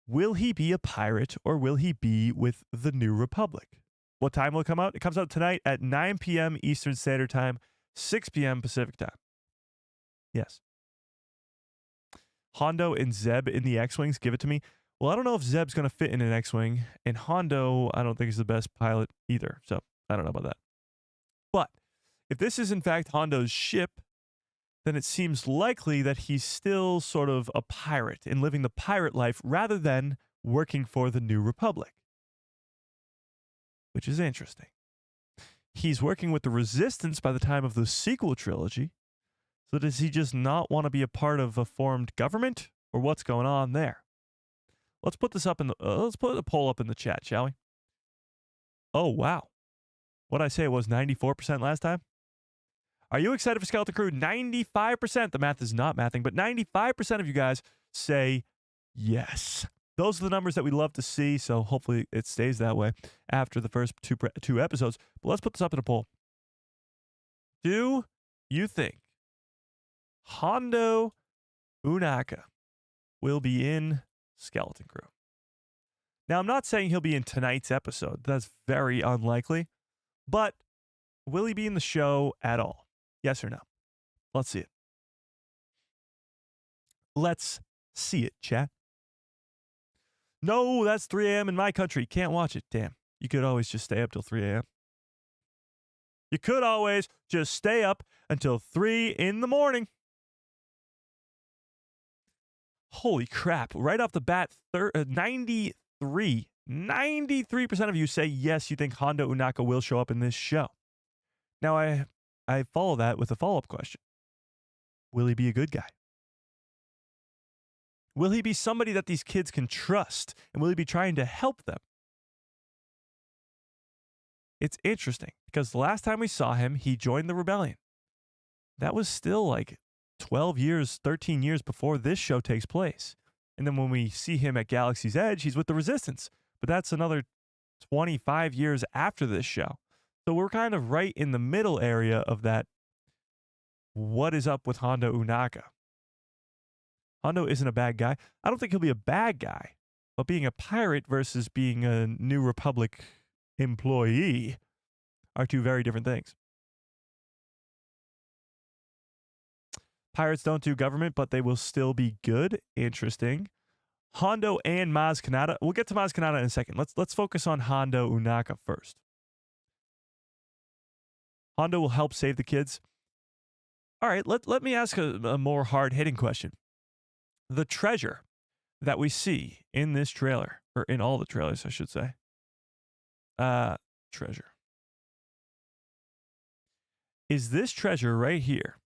Speaker 1: will he be a pirate or will he be with the New Republic? What time will it come out? It comes out tonight at 9 p.m. Eastern Standard Time, 6 p.m. Pacific Time. Yes. Hondo and Zeb in the X-Wings, give it to me. Well, I don't know if Zeb's going to fit in an X-Wing, and Hondo, I don't think is the best pilot either, so I don't know about that. But if this is in fact Hondo's ship, then it seems likely that he's still sort of a pirate and living the pirate life rather than working for the New Republic, which is interesting. He's working with the Resistance by the time of the sequel trilogy, so does he just not want to be a part of a formed government, or what's going on there? Let's put this up in the let's put a poll up in the chat, shall we? Oh wow, what I say was 94% last time. Are you excited for Skeleton Crew? 95%. The math is not mathing, but 95% of you guys say yes. Those are the numbers that we love to see, so hopefully it stays that way after the first two episodes. But let's put this up in a poll. Do you think Hondo Ohnaka will be in Skeleton Crew? Now, I'm not saying he'll be in tonight's episode. That's very unlikely. But will he be in the show at all? Yes or no? Let's see it. Let's see it, chat. No, that's 3 a.m. in my country. Can't watch it. Damn. You could always just stay up till 3 a.m. You could always just stay up until 3 in the morning. Holy crap. Right off the bat, 93% of you say yes, you think Hondo Ohnaka will show up in this show. Now, I follow that with a follow-up question. Will he be a good guy? Will he be somebody that these kids can trust? And will he be trying to help them? It's interesting because the last time we saw him, he joined the rebellion. That was still like 12 years, 13 years before this show takes place. And then when we see him at Galaxy's Edge, he's with the Resistance. But that's another 25 years after this show. So we're kind of right in the middle area of that. What is up with Hondo Ohnaka? Hondo isn't a bad guy. I don't think he'll be a bad guy, but being a pirate versus being a New Republic employee are two very different things. Pirates don't do government, but they will still be good. Interesting. Hondo and Maz Kanata. We'll get to Maz Kanata in a second. Let's focus on Hondo Ohnaka first. Hondo will help save the kids. All right, let me ask a more hard-hitting question. The treasure that we see in this trailer, or in all the trailers, I should say. Treasure. Is this treasure right here?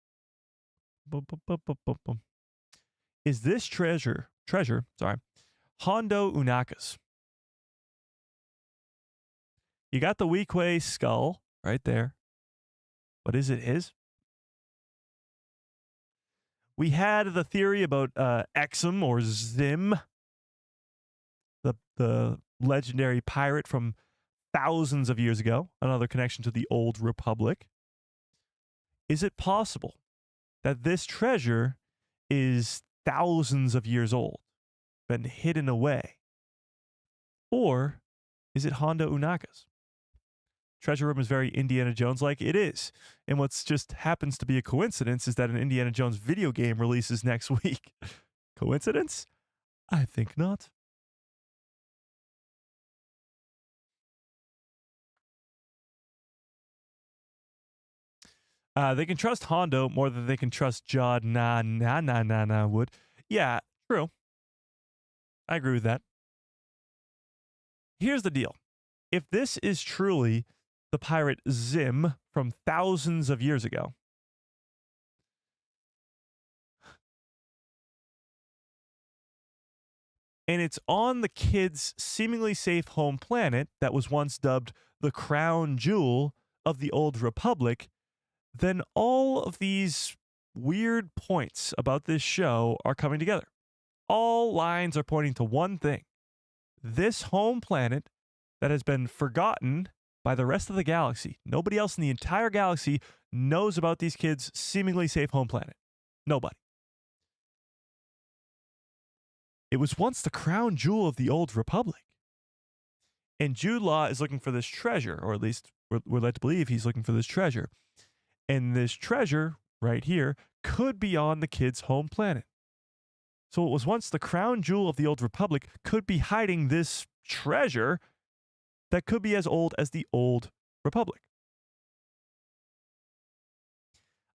Speaker 1: Is this treasure, Hondo Ohnaka's? You got the Weequay skull right there. But is it his? We had the theory about Exum or Zim, the legendary pirate from thousands of years ago, another connection to the Old Republic. Is it possible that this treasure is thousands of years old, been hidden away? Or is it Hondo Ohnaka's? Treasure room is very Indiana Jones-like. It is. And what's just happens to be a coincidence is that an Indiana Jones video game releases next week. Coincidence? I think not. They can trust Hondo more than they can trust Jod Na Nawood. Yeah, true. I agree with that. Here's the deal. If this is truly the pirate Zim from thousands of years ago, and it's on the kids' seemingly safe home planet that was once dubbed the crown jewel of the Old Republic, then all of these weird points about this show are coming together. All lines are pointing to one thing. This home planet that has been forgotten by the rest of the galaxy. Nobody else in the entire galaxy knows about these kids' seemingly safe home planet. Nobody. It was once the crown jewel of the Old Republic. And Jude Law is looking for this treasure, or at least we're led to believe he's looking for this treasure. And this treasure, right here, could be on the kids' home planet. So what was once the crown jewel of the Old Republic could be hiding this treasure that could be as old as the Old Republic.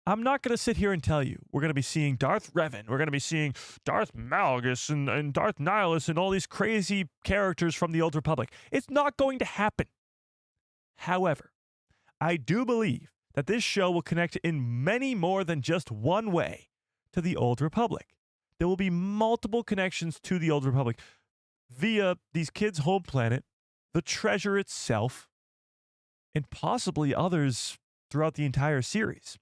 Speaker 1: I'm not going to sit here and tell you we're going to be seeing Darth Revan, we're going to be seeing Darth Malgus and Darth Nihilus and all these crazy characters from the Old Republic. It's not going to happen. However, I do believe that this show will connect in many more than just one way to the Old Republic. There will be multiple connections to the Old Republic via these kids' home planet, the treasure itself, and possibly others throughout the entire series.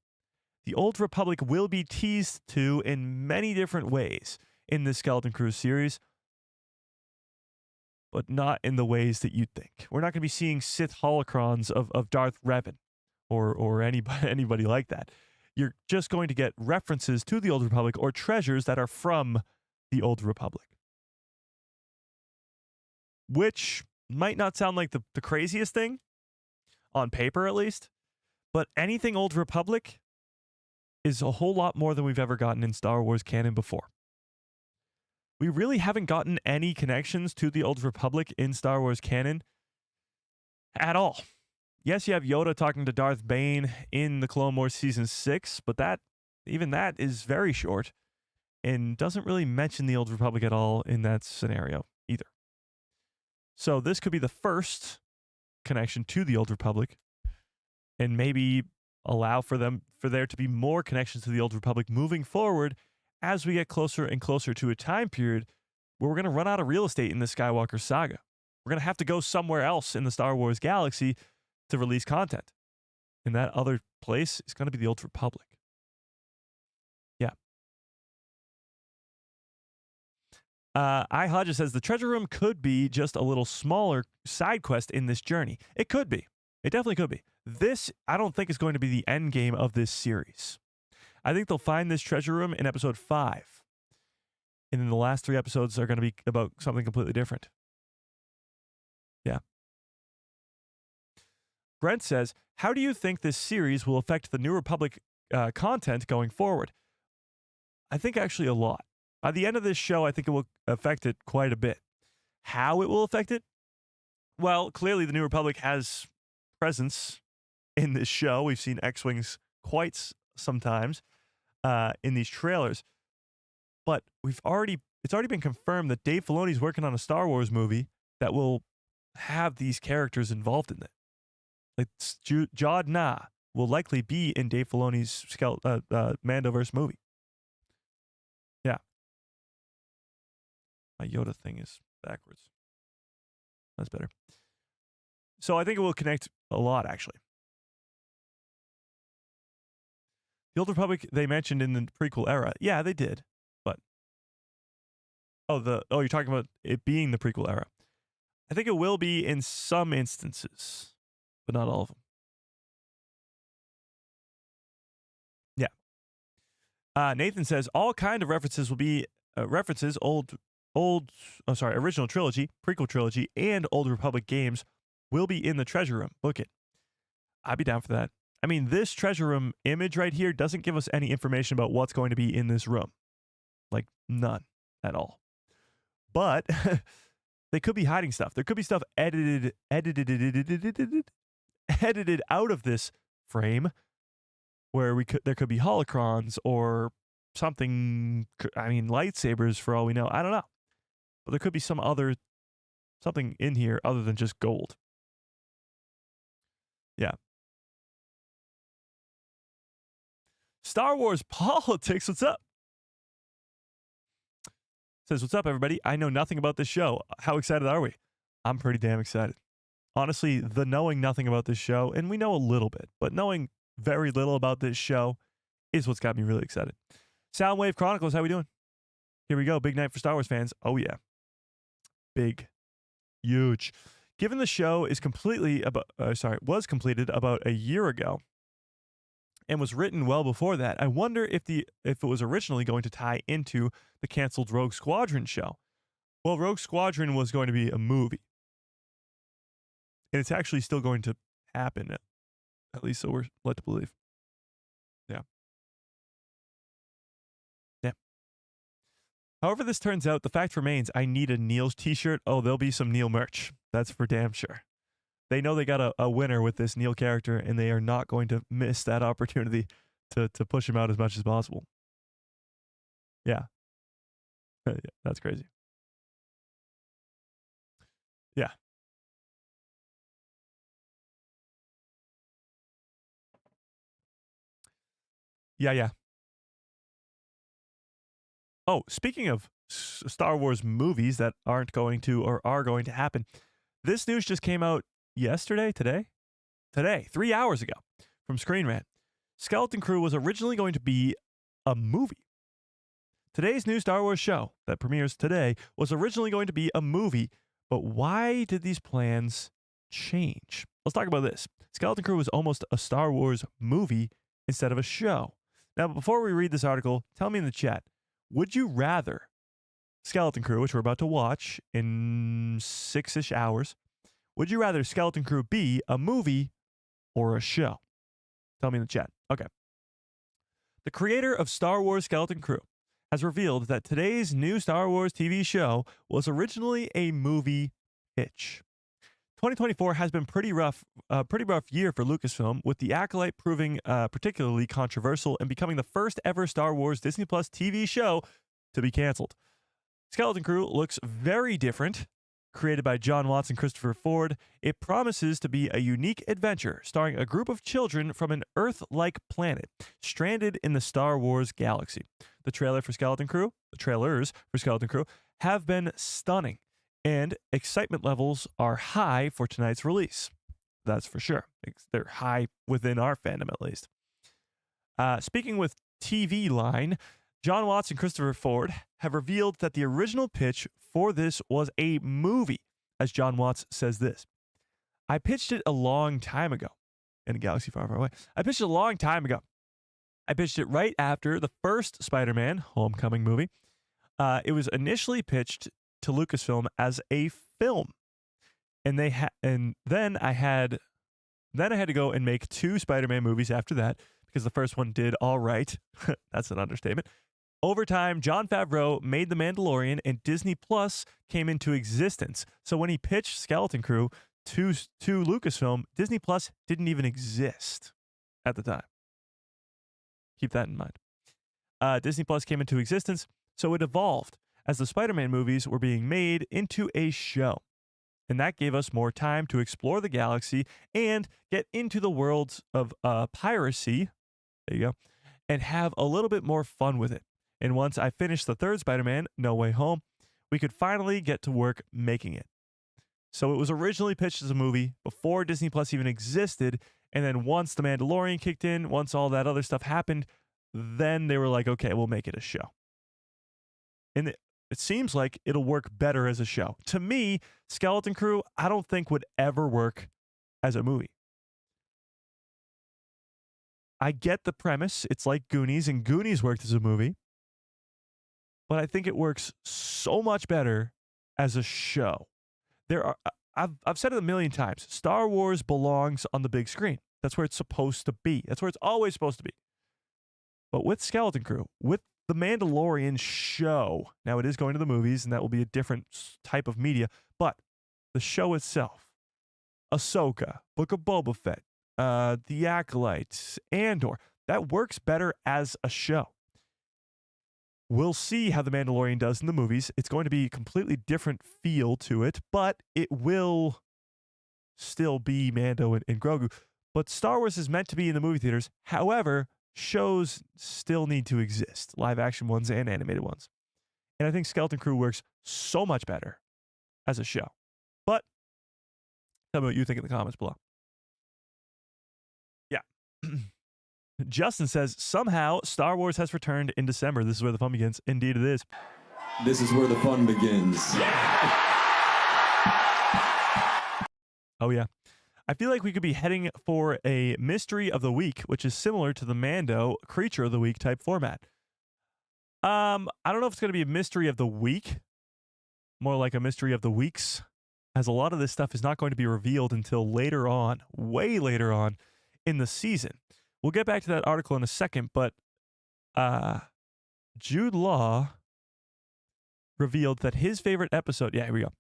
Speaker 1: The Old Republic will be teased to in many different ways in this Skeleton Crew series, but not in the ways that you'd think. We're not going to be seeing Sith holocrons of Darth Revan or anybody like that. You're just going to get references to the Old Republic or treasures that are from the Old Republic. Which might not sound like the craziest thing, on paper at least, but anything Old Republic is a whole lot more than we've ever gotten in Star Wars canon before. We really haven't gotten any connections to the Old Republic in Star Wars canon at all. Yes, you have Yoda talking to Darth Bane in the Clone Wars Season 6, but even that is very short and doesn't really mention the Old Republic at all in that scenario either. So this could be the first connection to the Old Republic, and maybe allow for there to be more connections to the Old Republic moving forward as we get closer and closer to a time period where we're going to run out of real estate in the Skywalker saga. We're going to have to go somewhere else in the Star Wars galaxy to release content. And that other place is going to be the Old Republic. Yeah. I Hodges says the treasure room could be just a little smaller side quest in this journey. It could be. It definitely could be. This, I don't think, is going to be the end game of this series. I think they'll find this treasure room in episode 5. And then the last 3 episodes are going to be about something completely different. Yeah. Brent says, how do you think this series will affect the New Republic content going forward? I think actually a lot. By the end of this show, I think it will affect it quite a bit. How it will affect it? Well, clearly the New Republic has presence in this show. We've seen X-Wings quite sometimes in these trailers. But it's already been confirmed that Dave Filoni's working on a Star Wars movie that will have these characters involved in it. Like Jod Na will likely be in Dave Filoni's Mandoverse movie. Yeah. My Yoda thing is backwards. That's better. So I think it will connect a lot, actually. The Old Republic they mentioned in the prequel era. Yeah, they did. But you're talking about it being the prequel era. I think it will be in some instances, but not all of them. Yeah. Nathan says all kind of references will be references original trilogy, prequel trilogy, and Old Republic games will be in the treasure room. Book it. I'd be down for that. I mean, this treasure room image right here doesn't give us any information about what's going to be in this room. Like, none at all. But they could be hiding stuff. There could be stuff edited out of this frame where there could be holocrons or something. I mean, lightsabers for all we know. I don't know. But there could be something in here other than just gold. Yeah. Star Wars politics, what's up? Says, what's up, everybody? I know nothing about this show. How excited are we? I'm pretty damn excited. Honestly, the knowing nothing about this show, and we know a little bit, but knowing very little about this show is what's got me really excited. Soundwave Chronicles, how we doing? Here we go. Big night for Star Wars fans. Oh, yeah. Big. Huge. Given the show was completed about a year ago and was written well before that, I wonder if it was originally going to tie into the canceled Rogue Squadron show. Well, Rogue Squadron was going to be a movie. And it's actually still going to happen, at least so we're led to believe. Yeah. Yeah. However this turns out, the fact remains I need a Neil's t-shirt. Oh, there'll be some Neil merch. That's for damn sure. They know they got a winner with this Neil character, and they are not going to miss that opportunity to push him out as much as possible. Yeah. Yeah, that's crazy. Yeah. Yeah. Oh, speaking of Star Wars movies that aren't going to or are going to happen, this news just came out today, 3 hours ago from Screen Rant. Skeleton Crew was originally going to be a movie. Today's new Star Wars show that premieres today was originally going to be a movie, but why did these plans change? Let's talk about this. Skeleton Crew was almost a Star Wars movie instead of a show. Now, before we read this article, tell me in the chat, would you rather Skeleton Crew, which we're about to watch in 6-ish hours, would you rather Skeleton Crew be a movie or a show? Tell me in the chat. Okay. The creator of Star Wars Skeleton Crew has revealed that today's new Star Wars TV show was originally a movie pitch. 2024 has been pretty rough year for Lucasfilm, with The Acolyte proving particularly controversial and becoming the first ever Star Wars Disney Plus TV show to be canceled. Skeleton Crew looks very different. Created by John Watts and Christopher Ford, it promises to be a unique adventure starring a group of children from an Earth-like planet stranded in the Star Wars galaxy. The trailers for Skeleton Crew have been stunning, and excitement levels are high for tonight's release. That's for sure. They're high within our fandom, at least. Speaking with TV Line, John Watts and Christopher Ford have revealed that the original pitch for this was a movie, as John Watts says this. I pitched it a long time ago in a galaxy far, far away. I pitched it a long time ago. I pitched it right after the first Spider-Man Homecoming movie. It was initially pitched to Lucasfilm as a film, and then I had to go and make 2 Spider-Man movies after that because the first one did all right. That's an understatement. Over time, Jon Favreau made The Mandalorian, and Disney Plus came into existence. So when he pitched Skeleton Crew to Lucasfilm, Disney Plus didn't even exist at the time. Keep that in mind. Disney Plus came into existence, so it evolved as the Spider-Man movies were being made into a show. And that gave us more time to explore the galaxy and get into the worlds of piracy, there you go, and have a little bit more fun with it. And once I finished the third Spider-Man, No Way Home, we could finally get to work making it. So it was originally pitched as a movie before Disney Plus even existed, and then once The Mandalorian kicked in, once all that other stuff happened, then they were like, okay, we'll make it a show. And it seems like it'll work better as a show. To me, Skeleton Crew, I don't think would ever work as a movie. I get the premise. It's like Goonies, and Goonies worked as a movie. But I think it works so much better as a show. I've said it a million times. Star Wars belongs on the big screen. That's where it's supposed to be. That's where it's always supposed to be. But with Skeleton Crew, with The Mandalorian show, now it is going to the movies, and that will be a different type of media, but the show itself, Ahsoka, Book of Boba Fett, The Acolyte, Andor, that works better as a show. We'll see how The Mandalorian does in the movies. It's going to be a completely different feel to it, but it will still be Mando and Grogu. But Star Wars is meant to be in the movie theaters. However, shows still need to exist, live action ones and animated ones. And I think Skeleton Crew works so much better as a show. But tell me what you think in the comments below. Yeah. Justin says, somehow Star Wars has returned in December. This is where the fun begins. Indeed it is.
Speaker 7: This is where the fun begins.
Speaker 1: Oh, yeah. I feel like we could be heading for a mystery of the week, which is similar to the Mando creature of the week type format. I don't know if it's going to be a mystery of the week, more like a mystery of the weeks, as a lot of this stuff is not going to be revealed until later on, way later on in the season. We'll get back to that article in a second, but Jude Law revealed that his favorite episode, yeah, here we go.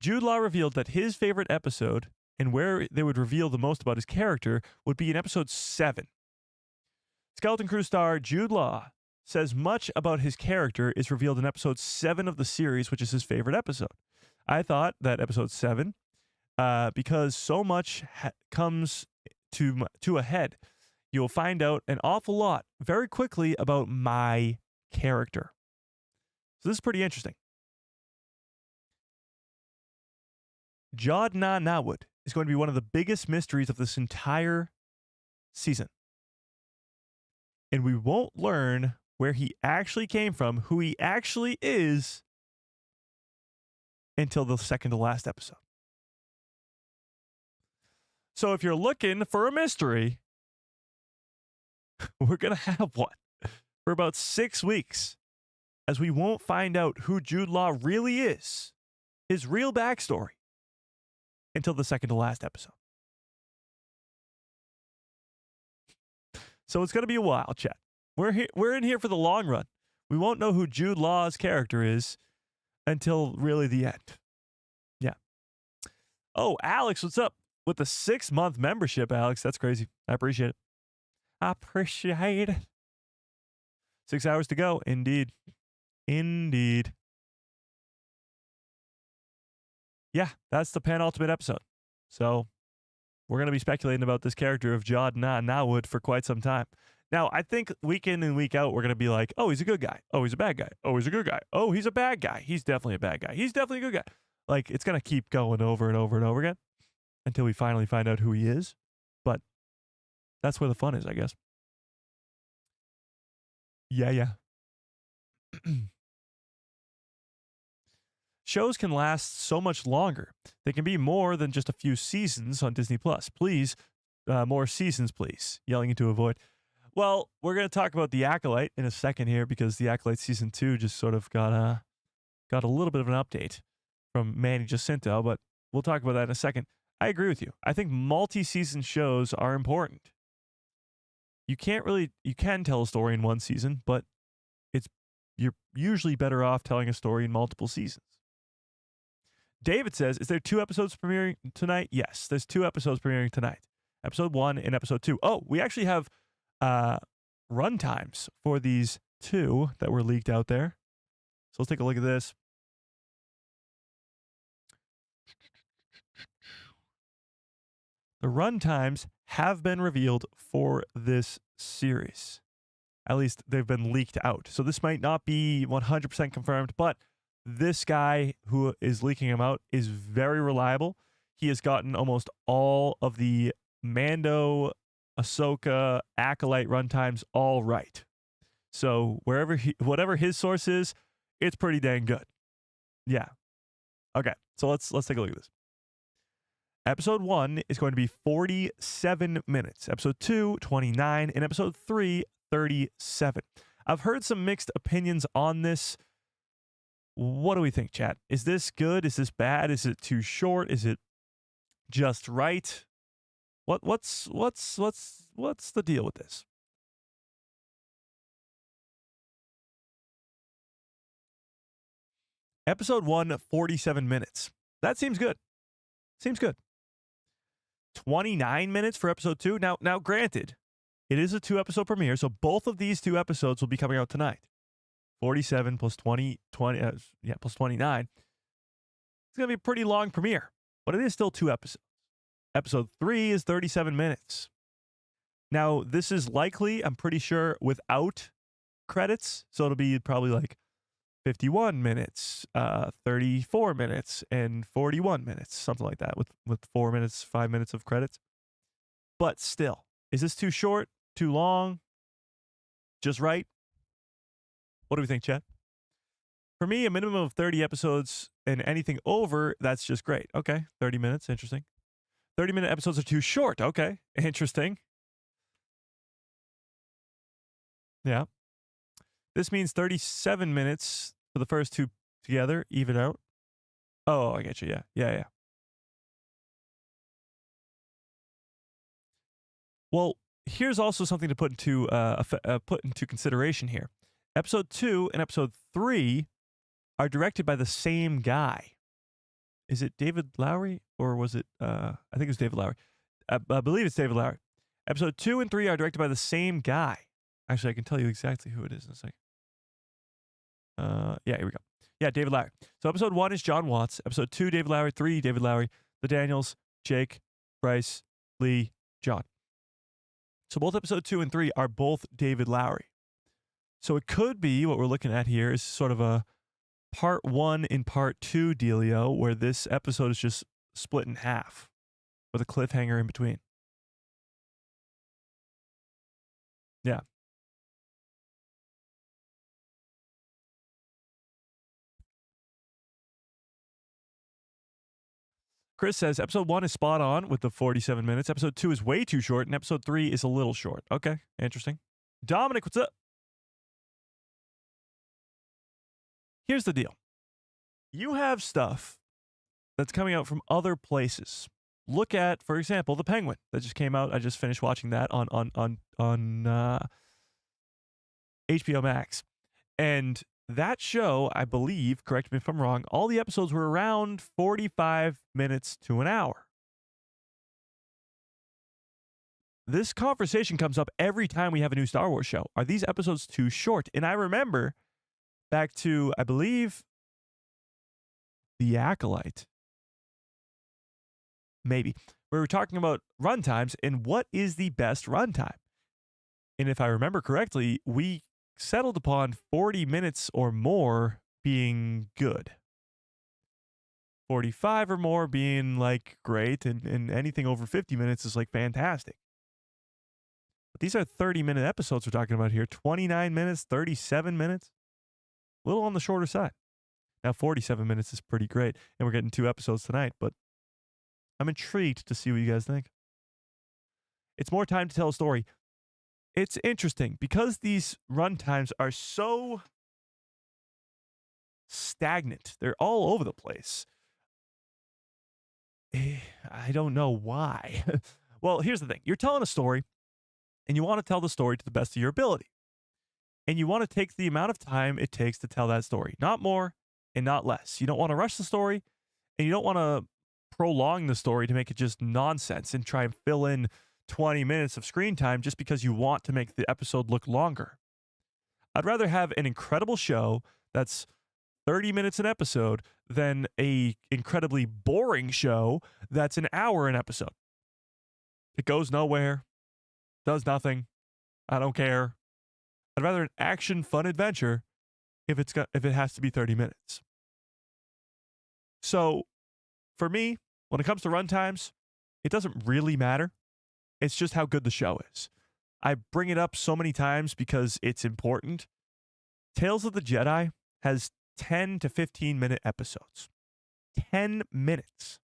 Speaker 1: Jude Law revealed that his favorite episode and where they would reveal the most about his character would be in episode 7. Skeleton Crew star Jude Law says much about his character is revealed in episode 7 of the series, which is his favorite episode. I thought that episode 7, because so much comes to a head, you'll find out an awful lot very quickly about my character. So this is pretty interesting. Jod Na Nawood is going to be one of the biggest mysteries of this entire season. And we won't learn where he actually came from, who he actually is, until the second to last episode. So if you're looking for a mystery, we're going to have one for about 6 weeks, as we won't find out who Jude Law really is, his real backstory, until the second to last episode. So it's going to be a while, chat. We're in here for the long run. We won't know who Jude Law's character is until really the end. Yeah. Oh, Alex, what's up? With the 6-month membership, Alex. That's crazy. I appreciate it. I appreciate it. 6 hours to go. Indeed. Indeed. Yeah, that's the penultimate episode. So we're going to be speculating about this character of Jod Na Nawood for quite some time. Now, I think week in and week out, we're going to be like, oh, he's a good guy. Oh, he's a bad guy. Oh, he's a good guy. Oh, he's a bad guy. He's definitely a bad guy. He's definitely a good guy. Like, it's going to keep going over and over and over again until we finally find out who he is. But that's where the fun is, I guess. Yeah. Shows can last so much longer. They can be more than just a few seasons on Disney Plus. Please, more seasons, please. Yelling into a void. Well, we're going to talk about The Acolyte in a second here because The Acolyte season 2 just sort of got a little bit of an update from Manny Jacinto, but we'll talk about that in a second. I agree with you. I think multi-season shows are important. You can tell a story in one season, but you're usually better off telling a story in multiple seasons. David says, is there 2 episodes premiering tonight? Yes, there's 2 episodes premiering tonight. Episode 1 and episode 2. Oh, we actually have run times for these 2 that were leaked out there. So let's take a look at this. The run times have been revealed for this series. At least they've been leaked out. So this might not be 100% confirmed, but this guy who is leaking them out is very reliable. He has gotten almost all of the Mando, Ahsoka, Acolyte runtimes all right. So whatever his source is, it's pretty dang good. Yeah. Okay. So let's take a look at this. Episode 1 is going to be 47 minutes. Episode 2, 29. And episode 3, 37. I've heard some mixed opinions on this. What do we think, chat? Is this good? Is this bad? Is it too short? Is it just right? What's the deal with this? Episode 1, 47 minutes. That seems good. Seems good. 29 minutes for episode 2. Now, granted, it is a 2-episode premiere, so both of these 2 episodes will be coming out tonight. 47 plus 20, plus 29. It's going to be a pretty long premiere, but it is still 2 episodes. Episode 3 is 37 minutes. Now, this is likely, I'm pretty sure, without credits, so it'll be probably like 51 minutes, 34 minutes, and 41 minutes, something like that, with 4 minutes, 5 minutes of credits. But still, is this too short, too long, just right? What do we think, Chad? For me, a minimum of 30 episodes and anything over, that's just great. Okay, 30 minutes, interesting. 30-minute episodes are too short. Okay, interesting. Yeah. This means 37 minutes for the first 2 together, even out. Oh, I get you. Yeah. Well, here's also something to put into consideration here. Episode 2 and episode 3 are directed by the same guy. Is it David Lowery or was it? I think it was David Lowery. I believe it's David Lowery. Episode 2 and 3 are directed by the same guy. Actually, I can tell you exactly who it is in a second. Yeah, here we go. Yeah, David Lowery. So episode 1 is John Watts. Episode 2, David Lowery. 3, David Lowery. The Daniels, Jake, Bryce, Lee, John. So both episode 2 and 3 are both David Lowery. So it could be what we're looking at here is sort of a part 1 and part 2 dealio where this episode is just split in half with a cliffhanger in between. Yeah. Chris says episode 1 is spot on with the 47 minutes. Episode 2 is way too short, and episode 3 is a little short. Okay, interesting. Dominic, what's up? Here's the deal. You have stuff that's coming out from other places. Look at, for example, The Penguin that just came out. I just finished watching that on HBO Max. And that show, I believe, correct me if I'm wrong, all the episodes were around 45 minutes to an hour. This conversation comes up every time we have a new Star Wars show. Are these episodes too short? And I remember back to, I believe, The Acolyte. Maybe. We were talking about runtimes and what is the best runtime. And if I remember correctly, we settled upon 40 minutes or more being good. 45 or more being like great, and anything over 50 minutes is like fantastic. But these are 30-minute episodes we're talking about here. 29 minutes, 37 minutes. A little on the shorter side. Now, 47 minutes is pretty great, and we're getting 2 episodes tonight, but I'm intrigued to see what you guys think. It's more time to tell a story. It's interesting because these run times are so stagnant. They're all over the place. I don't know why. Well, here's the thing. You're telling a story, and you want to tell the story to the best of your ability. And you want to take the amount of time it takes to tell that story. Not more and not less. You don't want to rush the story, and you don't want to prolong the story to make it just nonsense and try and fill in 20 minutes of screen time just because you want to make the episode look longer. I'd rather have an incredible show that's 30 minutes an episode than a incredibly boring show that's an hour an episode. It goes nowhere, does nothing. I don't care. I'd rather an action fun adventure if it has to be 30 minutes. So for me, when it comes to runtimes, it doesn't really matter. It's just how good the show is. I bring it up so many times because it's important. Tales of the Jedi has 10 to 15 minute episodes. 10 minutes.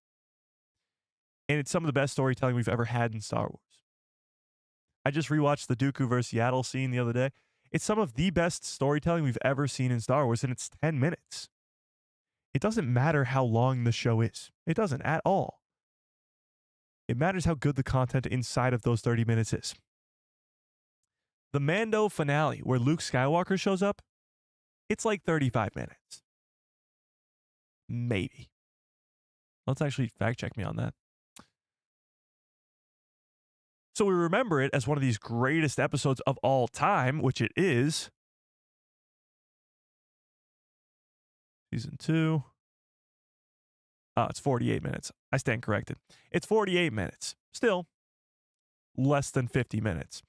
Speaker 1: And it's some of the best storytelling we've ever had in Star Wars. I just rewatched the Dooku vs. Yaddle scene the other day. It's some of the best storytelling we've ever seen in Star Wars, and it's 10 minutes. It doesn't matter how long the show is. It doesn't at all. It matters how good the content inside of those 30 minutes is. The Mando finale, where Luke Skywalker shows up, it's like 35 minutes. Maybe. Let's actually fact check me on that. So we remember it as one of these greatest episodes of all time, which it is. Season 2. Oh, it's 48 minutes. I stand corrected. It's 48 minutes. Still, less than 50 minutes.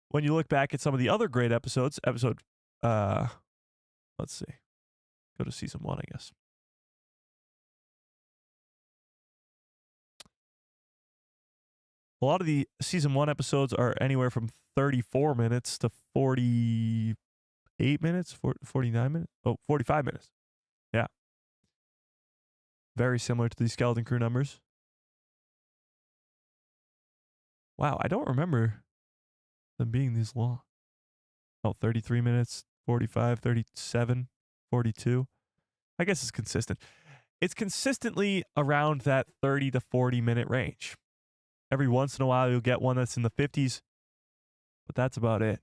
Speaker 1: When you look back at some of the other great episodes, let's see. Go to season 1, I guess. A lot of the season 1 episodes are anywhere from 34 minutes to 48 minutes, 49 minutes. Oh, 45 minutes. Yeah. Very similar to the Skeleton Crew numbers. Wow, I don't remember them being this long. Oh, 33 minutes, 45, 37, 42. I guess it's consistent. It's consistently around that 30 to 40 minute range. Every once in a while, you'll get one that's in the 50s, but that's about it.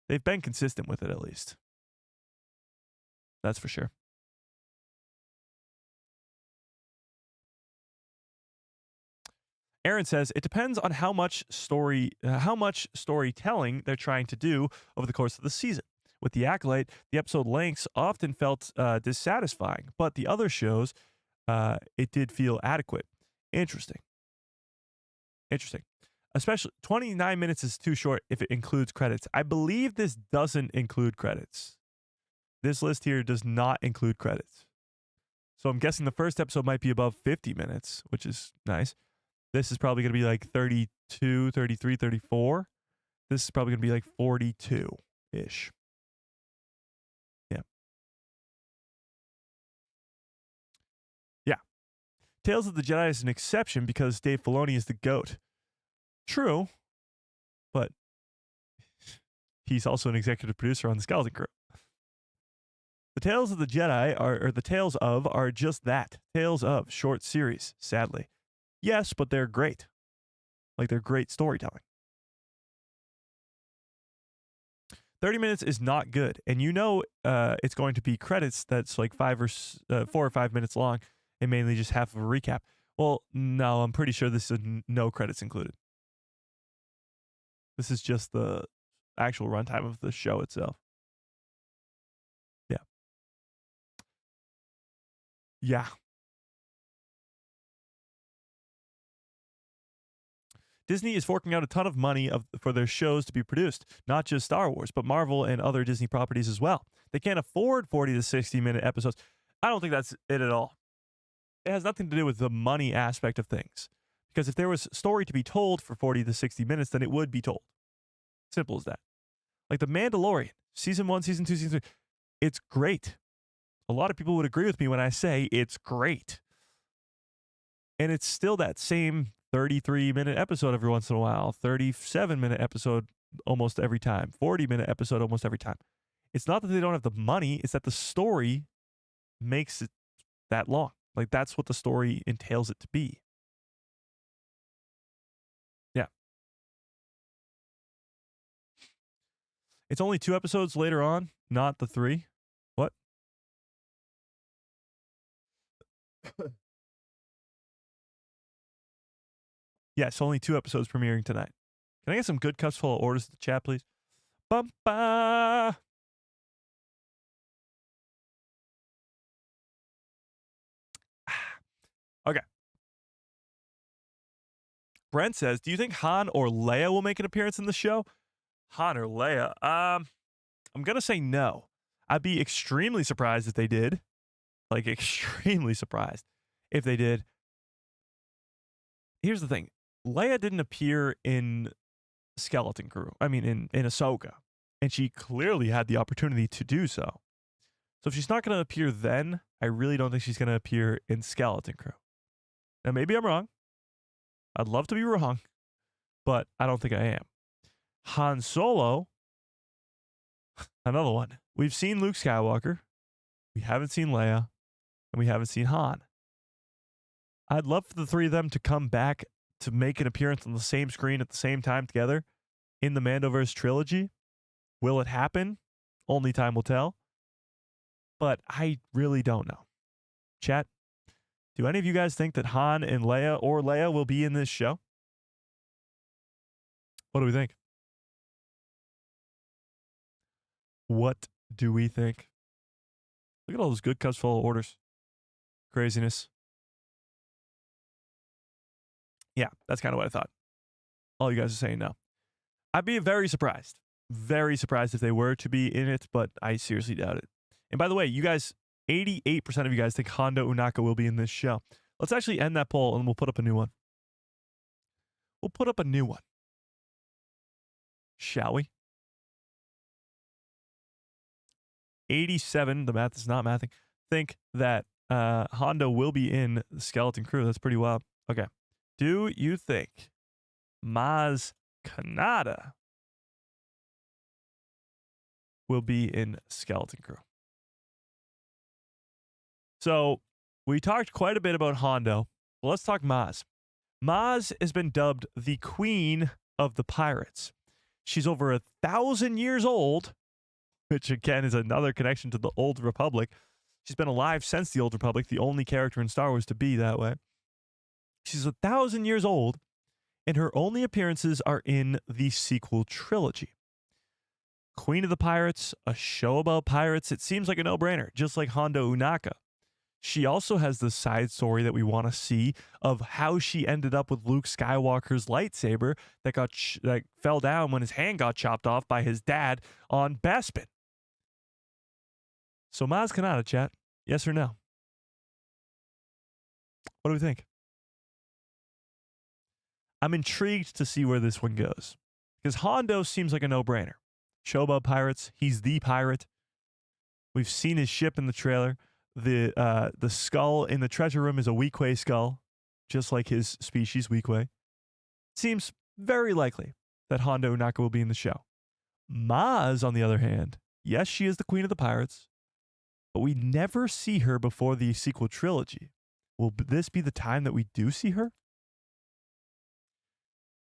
Speaker 1: They've been consistent with it, at least. That's for sure. Aaron says, it depends on how much storytelling they're trying to do over the course of the season. With The Acolyte, the episode lengths often felt dissatisfying, but the other shows, it did feel adequate. Interesting. Especially 29 minutes is too short if it includes credits. I believe this doesn't include credits. This list here does not include credits. So I'm guessing the first episode might be above 50 minutes, which is nice. This is probably going to be like 32, 33, 34. This is probably going to be like 42-ish. Yeah. Yeah. Tales of the Jedi is an exception because Dave Filoni is the GOAT. True, but he's also an executive producer on the Skeleton Crew. The Tales of the Jedi are just that. Tales of short series, sadly. Yes, but they're great. Like, they're great storytelling. 30 minutes is not good. And you know it's going to be credits that's like 4 or 5 minutes long and mainly just half of a recap. Well, no, I'm pretty sure this is no credits included. This is just the actual runtime of the show itself. Yeah. Yeah. Disney is forking out a ton of money for their shows to be produced, not just Star Wars, but Marvel and other Disney properties as well. They can't afford 40 to 60-minute episodes. I don't think that's it at all. It has nothing to do with the money aspect of things. Because if there was a story to be told for 40 to 60 minutes, then it would be told. Simple as that. Like The Mandalorian, Season 1, Season 2, Season 3. It's great. A lot of people would agree with me when I say it's great. And it's still that same 33-minute episode every once in a while, 37-minute episode almost every time, 40-minute episode almost every time. It's not that they don't have the money, it's that the story makes it that long. Like, that's what the story entails it to be. Yeah. It's only 2 episodes later on, not the 3. What? Yes, only 2 episodes premiering tonight. Can I get some good cups full of orders to the chat, please? Bum-ba! Okay. Brent says, do you think Han or Leia will make an appearance in the show? Han or Leia? I'm going to say no. I'd be extremely surprised if they did. Like, extremely surprised if they did. Here's the thing. Leia didn't appear in Skeleton Crew. I mean, in Ahsoka. And she clearly had the opportunity to do so. So if she's not going to appear then, I really don't think she's going to appear in Skeleton Crew. Now, maybe I'm wrong. I'd love to be wrong, but I don't think I am. Han Solo, another one. We've seen Luke Skywalker. We haven't seen Leia. And we haven't seen Han. I'd love for the 3 of them to come back to make an appearance on the same screen at the same time together in the Mandoverse trilogy. Will it happen? Only time will tell. But I really don't know. Chat, do any of you guys think that Han and Leia or Leia will be in this show? What do we think? What do we think? Look at all those good cups full of orders. Craziness. Yeah, that's kind of what I thought. All you guys are saying no. I'd be very surprised. Very surprised if they were to be in it, but I seriously doubt it. And by the way, you guys, 88% of you guys think Hondo Ohnaka will be in this show. Let's actually end that poll and we'll put up a new one. We'll put up a new one. Shall we? 87, the math is not mathing, think that Hondo will be in the Skeleton Crew. That's pretty wild. Okay. Do you think Maz Kanata will be in Skeleton Crew? So we talked quite a bit about Hondo. Well, let's talk Maz. Maz has been dubbed the Queen of the Pirates. She's over 1,000 years old, which again is another connection to the Old Republic. She's been alive since the Old Republic, the only character in Star Wars to be that way. She's 1,000 years old, and her only appearances are in the sequel trilogy. Queen of the Pirates, a show about pirates. It seems like a no-brainer, just like Hondo Ohnaka. She also has the side story that we want to see of how she ended up with Luke Skywalker's lightsaber that fell down when his hand got chopped off by his dad on Bespin. So Maz Kanata, chat, yes or no? What do we think? I'm intrigued to see where this one goes. Because Hondo seems like a no-brainer. Show about pirates. He's the pirate. We've seen his ship in the trailer. The skull in the treasure room is a Weequay skull, just like his species, Weequay. Seems very likely that Hondo Ohnaka will be in the show. Maz, on the other hand, yes, she is the Queen of the Pirates, but we never see her before the sequel trilogy. Will this be the time that we do see her?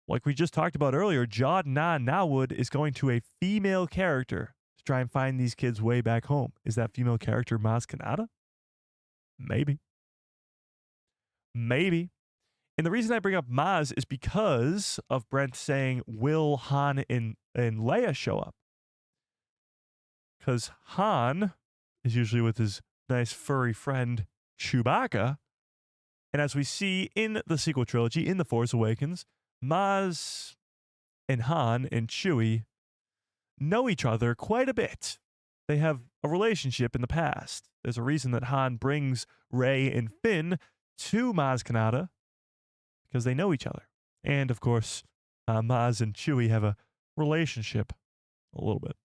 Speaker 1: Like we just talked about earlier, Jod Na Nawood is going to a female character to try and find these kids way back home. Is that female character Maz Kanata? Maybe. Maybe. And the reason I bring up Maz is because of Brent saying, will Han and Leia show up? Because Han is usually with his nice furry friend Chewbacca. And as we see in the sequel trilogy, in The Force Awakens, Maz and Han and Chewie know each other quite a bit. They have a relationship in the past. There's a reason that Han brings Rey and Finn to Maz Kanata because they know each other. And of course, Maz and Chewie have a relationship a little bit.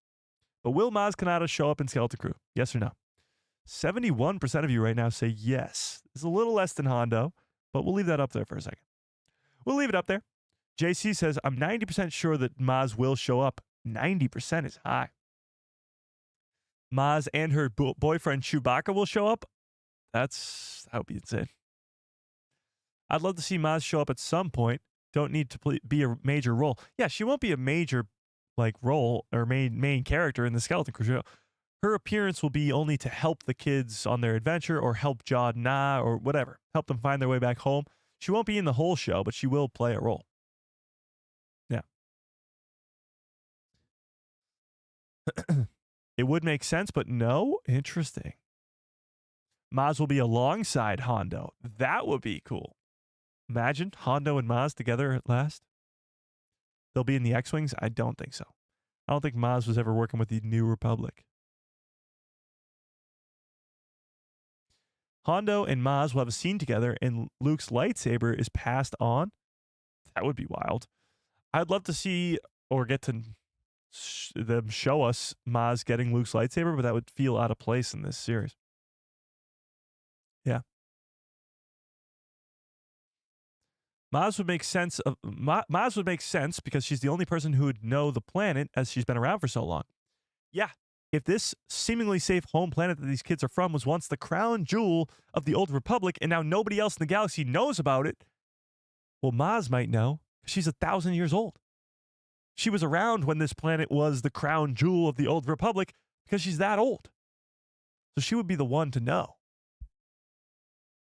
Speaker 1: But will Maz Kanata show up in Skeleton Crew? Yes or no? 71% of you right now say yes. It's a little less than Hondo, but we'll leave that up there for a second. We'll leave it up there. JC says, I'm 90% sure that Maz will show up. 90% is high. Maz and her boyfriend Chewbacca will show up. That would be insane. I'd love to see Maz show up at some point. Don't need to be a major role. Yeah, she won't be a major role or main character in the Skeleton Crew show. Her appearance will be only to help the kids on their adventure or help Jod Na or whatever. Help them find their way back home. She won't be in the whole show, but she will play a role. Yeah. It would make sense, but no? Interesting. Maz will be alongside Hondo. That would be cool. Imagine Hondo and Maz together at last. They'll be in the X-Wings? I don't think so. I don't think Maz was ever working with the New Republic. Hondo and Maz will have a scene together and Luke's lightsaber is passed on. That would be wild. I'd love to see or get to them show us Maz getting Luke's lightsaber, but that would feel out of place in this series. Yeah. Maz would make sense because she's the only person who would know the planet as she's been around for so long. Yeah. If this seemingly safe home planet that these kids are from was once the crown jewel of the old Republic and now nobody else in the galaxy knows about it, well, Maz might know because she's 1,000 years old. She was around when this planet was the crown jewel of the old Republic because she's that old. So she would be the one to know.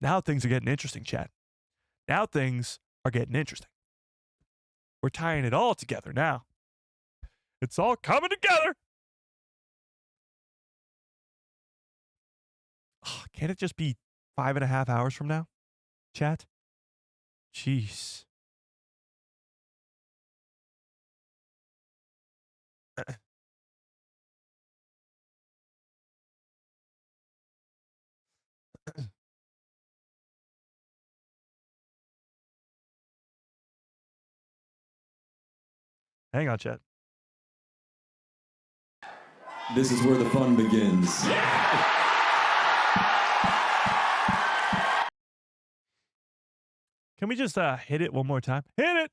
Speaker 1: Now things are getting interesting, Chad. Now things are getting interesting. We're tying it all together now. It's all coming together. Oh, can't it just be 5.5 hours from now, chat? Jeez. Hang on, chat.
Speaker 7: This is where the fun begins.
Speaker 1: Can we just hit it one more time? Hit it!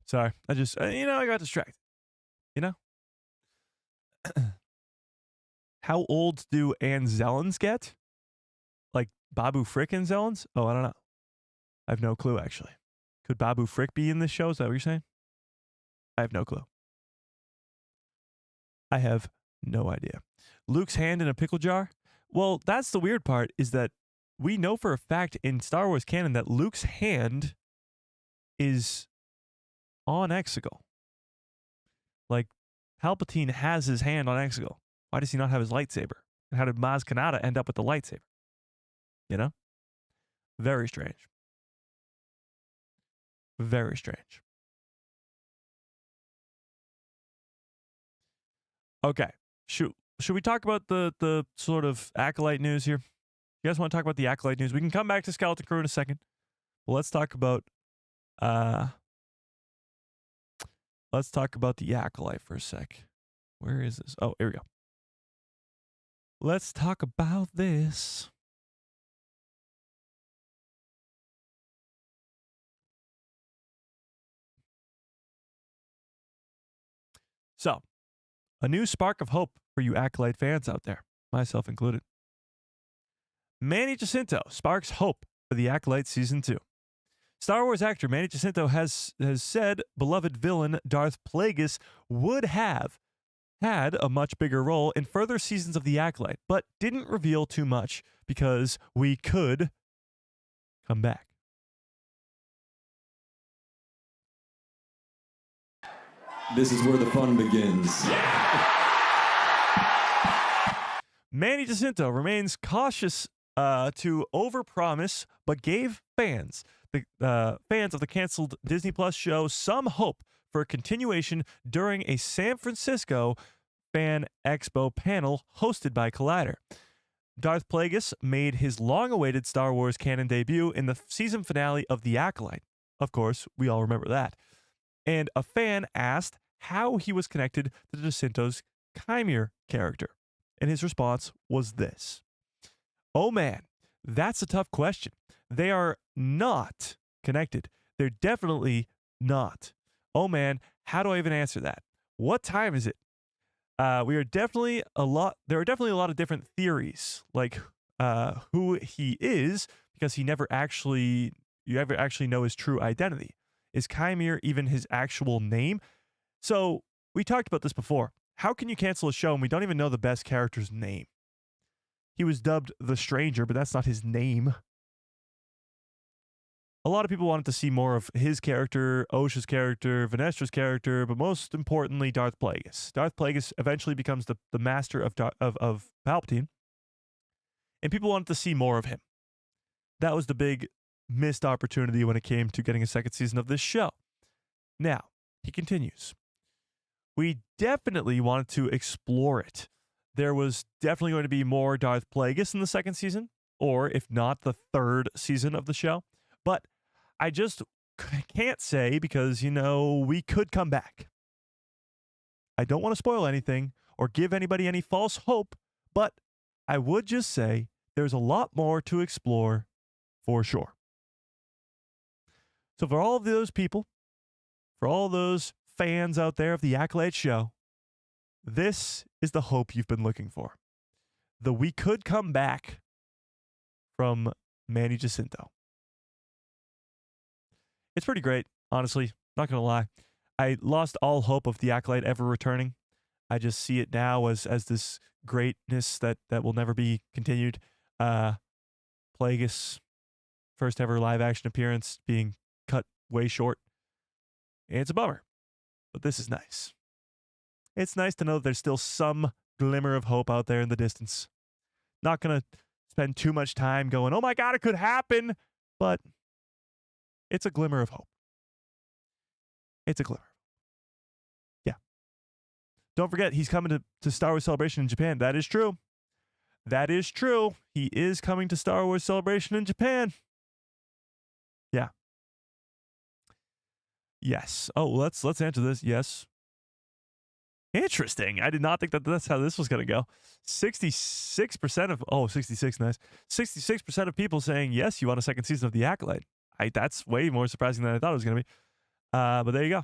Speaker 1: Sorry, I just, I got distracted. How old do Anzellans get? Like Babu Frick Anzellans? Oh, I don't know. I have no clue, actually. Could Babu Frick be in this show? Is that what you're saying? I have no clue. I have no idea. Luke's hand in a pickle jar? Well, that's the weird part, is that we know for a fact in Star Wars canon that Luke's hand is on Exegol. Like, Palpatine has his hand on Exegol. Why does he not have his lightsaber? And how did Maz Kanata end up with the lightsaber? Very strange. Very strange. Okay. Should we talk about the sort of Acolyte news here? You guys want to talk about the Acolyte news? We can come back to Skeleton Crew in a second. Well, let's talk about the Acolyte for a sec. Where is this? Oh, here we go. Let's talk about this. So, a new spark of hope for you Acolyte fans out there, myself included. Manny Jacinto sparks hope for the Acolyte Season 2. Star Wars actor Manny Jacinto has said beloved villain Darth Plagueis would have had a much bigger role in further seasons of The Acolyte, but didn't reveal too much because we could come back.
Speaker 7: This is where the fun begins.
Speaker 1: Manny Jacinto remains cautious to overpromise, but gave fans of the canceled Disney Plus show some hope for a continuation during a San Francisco Fan Expo panel hosted by Collider. Darth Plagueis made his long-awaited Star Wars canon debut in the season finale of The Acolyte. Of course, we all remember that. And a fan asked how he was connected to Jacinto's Chimere character. And his response was this. Oh man, that's a tough question. They are not connected. They're definitely not. Oh man, how do I even answer that? What time is it? There are definitely a lot of different theories, like who he is, because you never actually know his true identity. Is Chimere even his actual name? So we talked about this before. How can you cancel a show and we don't even know the best character's name? He was dubbed the Stranger, but that's not his name. A lot of people wanted to see more of his character, Osha's character, Vanestra's character, but most importantly, Darth Plagueis. Darth Plagueis eventually becomes the master of Palpatine, and people wanted to see more of him. That was the big missed opportunity when it came to getting a second season of this show. Now, he continues. We definitely wanted to explore it. There was definitely going to be more Darth Plagueis in the second season, or if not, the third season of the show. But I just can't say because, we could come back. I don't want to spoil anything or give anybody any false hope, but I would just say there's a lot more to explore for sure. So for all of those people, for all those fans out there of the Acolyte show, this is the hope you've been looking for. The we could come back from Manny Jacinto. It's pretty great, honestly. Not going to lie. I lost all hope of the Acolyte ever returning. I just see it now as this greatness that will never be continued. Plagueis, first ever live action appearance, being cut way short. And it's a bummer. But this is nice. It's nice to know that there's still some glimmer of hope out there in the distance. Not going to spend too much time going, oh my God, it could happen. But it's a glimmer of hope. It's a glimmer. Yeah. Don't forget, he's coming to Star Wars Celebration in Japan. That is true. That is true. He is coming to Star Wars Celebration in Japan. Yeah. Yes. Oh, let's answer this. Yes. Interesting. I did not think that's how this was going to go. 66% of 66, nice. 66% of people saying yes, you want a second season of The Acolyte. That's way more surprising than I thought it was going to be. But there you go.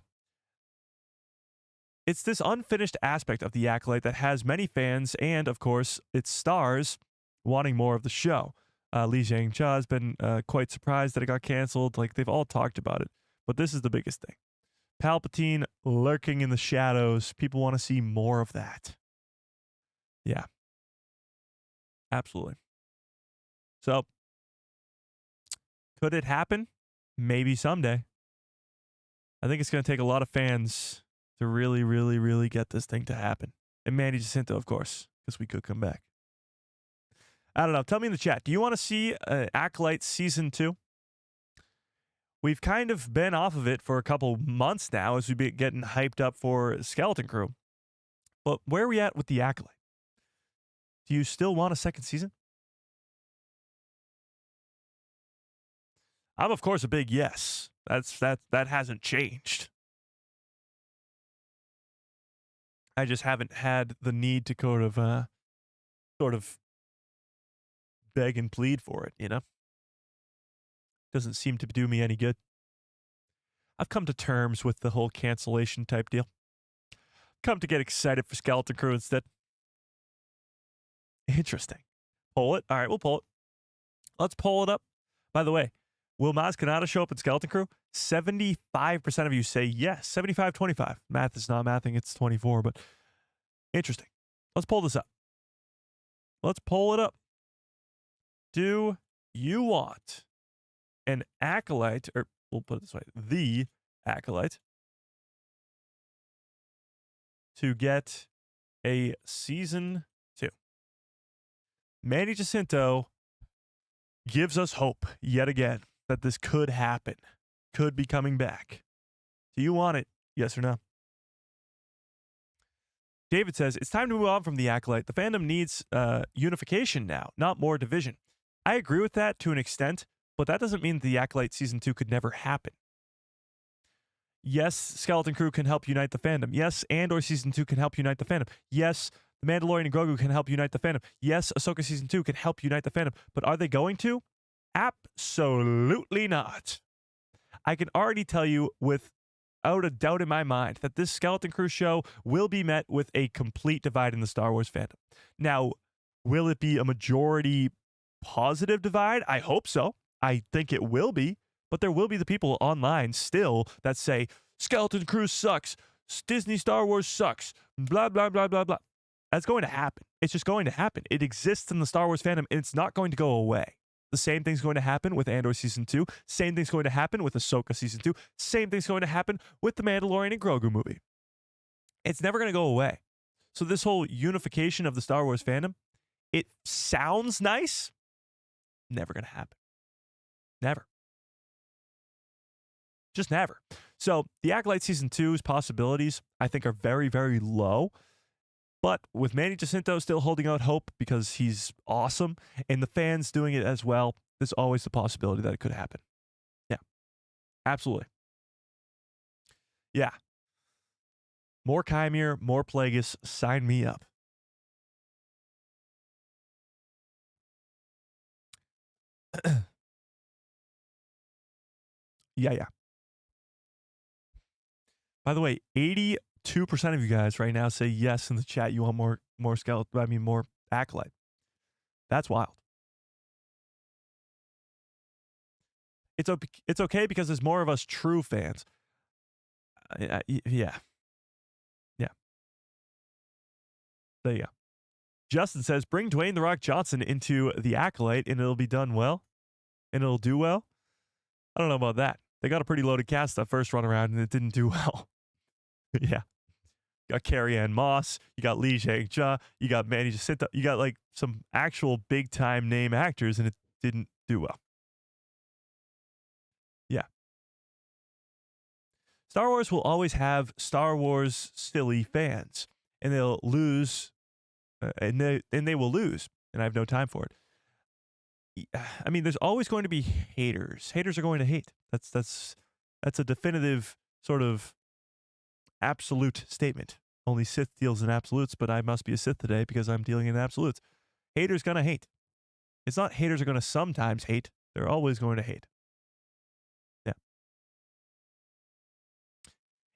Speaker 1: It's this unfinished aspect of The Acolyte that has many fans and, of course, its stars wanting more of the show. Li Jiang-Cha has been quite surprised that it got canceled. Like, they've all talked about it. But this is the biggest thing. Palpatine lurking in the shadows. People want to see more of that. Yeah. Absolutely. So, could it happen? Maybe someday. I think it's going to take a lot of fans to really, really, really get this thing to happen. And Manny Jacinto, of course, because we could come back. I don't know. Tell me in the chat. Do you want to see Acolyte Season 2? We've kind of been off of it for a couple months now as we've been getting hyped up for Skeleton Crew. But where are we at with the Acolyte? Do you still want a second season? I'm, of course, a big yes. That hasn't changed. I just haven't had the need to sort of beg and plead for it, Doesn't seem to do me any good. I've come to terms with the whole cancellation type deal. Come to get excited for Skeleton Crew instead. Interesting. Poll it. All right, we'll poll it. Let's poll it up. By the way, will Maz Kanata show up in Skeleton Crew? 75% of you say yes. 75-25. Math is not mathing. It's 24, but interesting. Let's pull this up. Let's pull it up. Do you want an Acolyte, or we'll put it this way, the Acolyte, to get a season 2? Manny Jacinto gives us hope yet again that this could happen, could be coming back. Do you want it? Yes or no? David says, it's time to move on from the Acolyte. The fandom needs unification now, not more division. I agree with that to an extent, but that doesn't mean the Acolyte Season 2 could never happen. Yes, Skeleton Crew can help unite the fandom. Yes, Andor Season 2 can help unite the fandom. Yes, The Mandalorian and Grogu can help unite the fandom. Yes, Ahsoka Season 2 can help unite the fandom. But are they going to? Absolutely not. I can already tell you without a doubt in my mind that this Skeleton Crew show will be met with a complete divide in the Star Wars fandom. Now, will it be a majority positive divide? I hope so. I think it will be. But there will be the people online still that say, Skeleton Crew sucks. Disney Star Wars sucks. Blah, blah, blah, blah, blah. That's going to happen. It's just going to happen. It exists in the Star Wars fandom, and it's not going to go away. The same thing's going to happen with Andor Season 2. Same thing's going to happen with Ahsoka Season 2. Same thing's going to happen with the Mandalorian and Grogu movie. It's never going to go away. So this whole unification of the Star Wars fandom, it sounds nice. Never going to happen. Never. Just never. So the Acolyte Season 2's possibilities, I think, are very, very low. But with Manny Jacinto still holding out hope because he's awesome and the fans doing it as well, there's always the possibility that it could happen. Yeah. Absolutely. Yeah. More Chimere, more Plagueis, sign me up. Yeah. By the way, 82% of you guys right now say yes in the chat. You want more skeleton? I mean, more Acolyte. That's wild. It's okay because there's more of us true fans. Yeah. There you go. Justin says, bring Dwayne The Rock Johnson into the Acolyte and it'll be done well. And it'll do well. I don't know about that. They got a pretty loaded cast that first run around and it didn't do well. Yeah. You got Carrie Ann Moss. You got Lee Jang-ja. You got Manny Jacinto. You got like some actual big time name actors and it didn't do well. Yeah. Star Wars will always have Star Wars silly fans and they'll lose and they will lose and I have no time for it. I mean, there's always going to be haters. Haters are going to hate. That's a definitive sort of absolute statement. Only Sith deals in absolutes, but I must be a Sith today because I'm dealing in absolutes. Haters gonna hate. It's not haters are gonna sometimes hate. They're always going to hate. Yeah.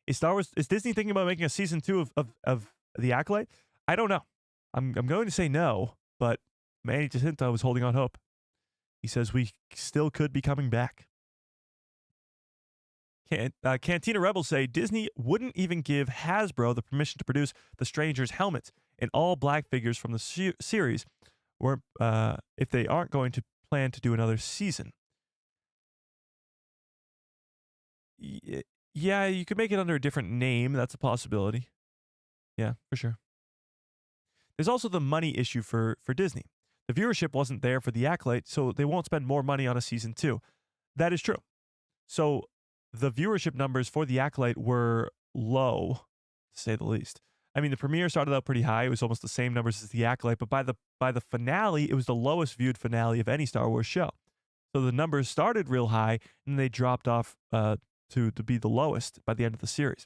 Speaker 1: Is Disney thinking about making a season 2 of The Acolyte? I don't know. I'm going to say no, but Manny Jacinto was holding on hope. He says we still could be coming back. Cantina Rebels say Disney wouldn't even give Hasbro the permission to produce the Stranger's helmets and all black figures from the series, or if they aren't going to plan to do another season. Yeah, you could make it under a different name. That's a possibility. Yeah, for sure. There's also the money issue for Disney. The viewership wasn't there for The Acolyte, so they won't spend more money on a season 2. That is true. So the viewership numbers for The Acolyte were low, to say the least. I mean, the premiere started out pretty high. It was almost the same numbers as The Acolyte, but by the finale, it was the lowest viewed finale of any Star Wars show. So the numbers started real high, and they dropped off to be the lowest by the end of the series.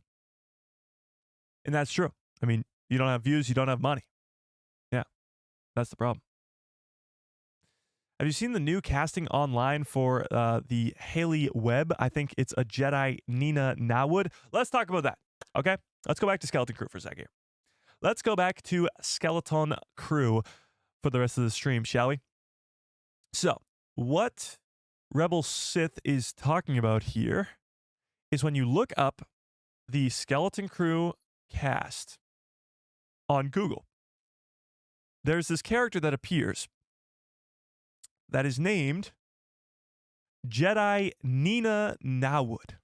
Speaker 1: And that's true. I mean, you don't have views, you don't have money. Yeah, that's the problem. Have you seen the new casting online for the Haley Webb? I think it's a Jedi Nina Nawood. Let's talk about that, okay? Let's go back to Skeleton Crew for a second here. Let's go back to Skeleton Crew for the rest of the stream, shall we? So, what Rebel Sith is talking about here is when you look up the Skeleton Crew cast on Google, there's this character that appears that is named Jedi Nina Nawood.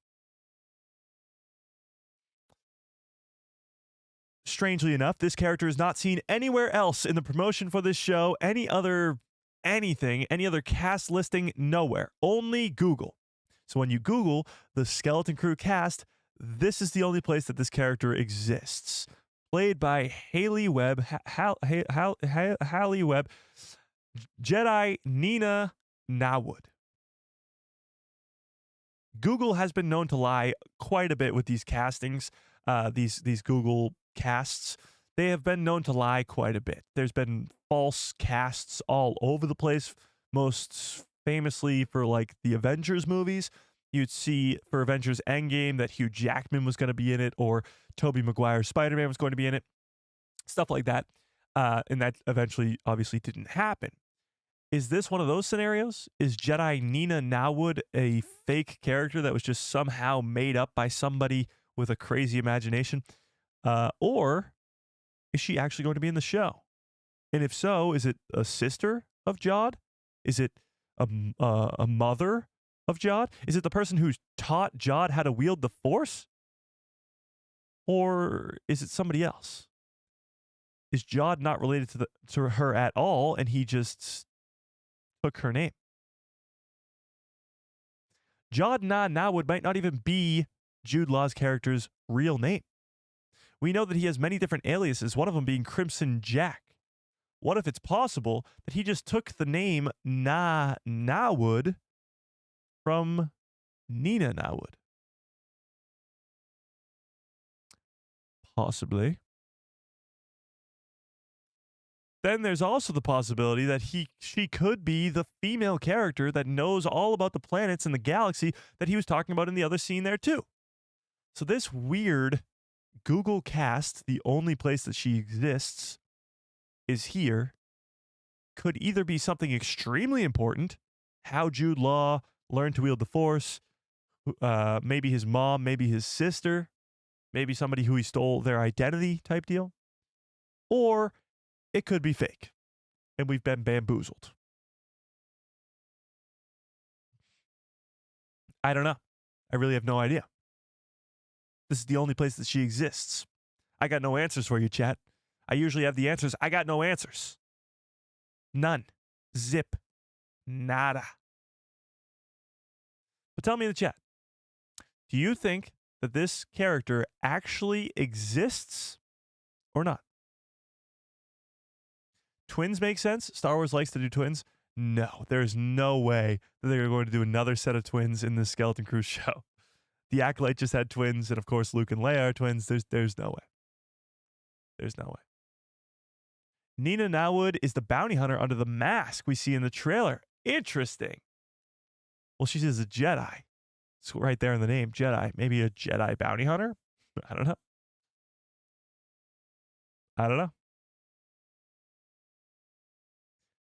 Speaker 1: Strangely enough, this character is not seen anywhere else in the promotion for this show, any other cast listing, nowhere. Only Google. So when you Google the Skeleton Crew cast, this is the only place that this character exists. played by Haley Webb, Haley Webb, Jedi Nina Nawood. Google has been known to lie quite a bit with these castings, these Google casts. They have been known to lie quite a bit. There's been false casts all over the place, most famously for like the Avengers movies. You'd see for Avengers Endgame that Hugh Jackman was going to be in it, or Tobey Maguire's Spider-Man was going to be in it, stuff like that. And that eventually obviously didn't happen. Is this one of those scenarios? Is Jedi Nina Nawood a fake character that was just somehow made up by somebody with a crazy imagination? Or is she actually going to be in the show? And if so, is it a sister of Jod? Is it a mother of Jod? Is it the person who's taught Jod how to wield the Force? Or is it somebody else? Is Jod not related to her at all, and he just took her name? Jod Na Nawood might not even be Jude Law's character's real name. We know that he has many different aliases, one of them being Crimson Jack. What if it's possible that he just took the name Na Nawood from Nina Nawood? Possibly. Then there's also the possibility that she could be the female character that knows all about the planets in the galaxy that he was talking about in the other scene there too. So this weird Google cast, the only place that she exists is here, could either be something extremely important, how Jude Law learned to wield the Force, maybe his mom, maybe his sister, maybe somebody who he stole their identity type deal, or it could be fake, and we've been bamboozled. I don't know. I really have no idea. This is the only place that she exists. I got no answers for you, chat. I usually have the answers. I got no answers. None. Zip. Nada. But tell me in the chat, do you think that this character actually exists or not? Twins make sense? Star Wars likes to do twins? No, there's no way that they're going to do another set of twins in the Skeleton Crew show. The Acolyte just had twins, and of course Luke and Leia are twins. There's no way. There's no way. Nina Nawood is the bounty hunter under the mask we see in the trailer. Interesting. Well, she says a Jedi. It's right there in the name, Jedi. Maybe a Jedi bounty hunter? I don't know. I don't know.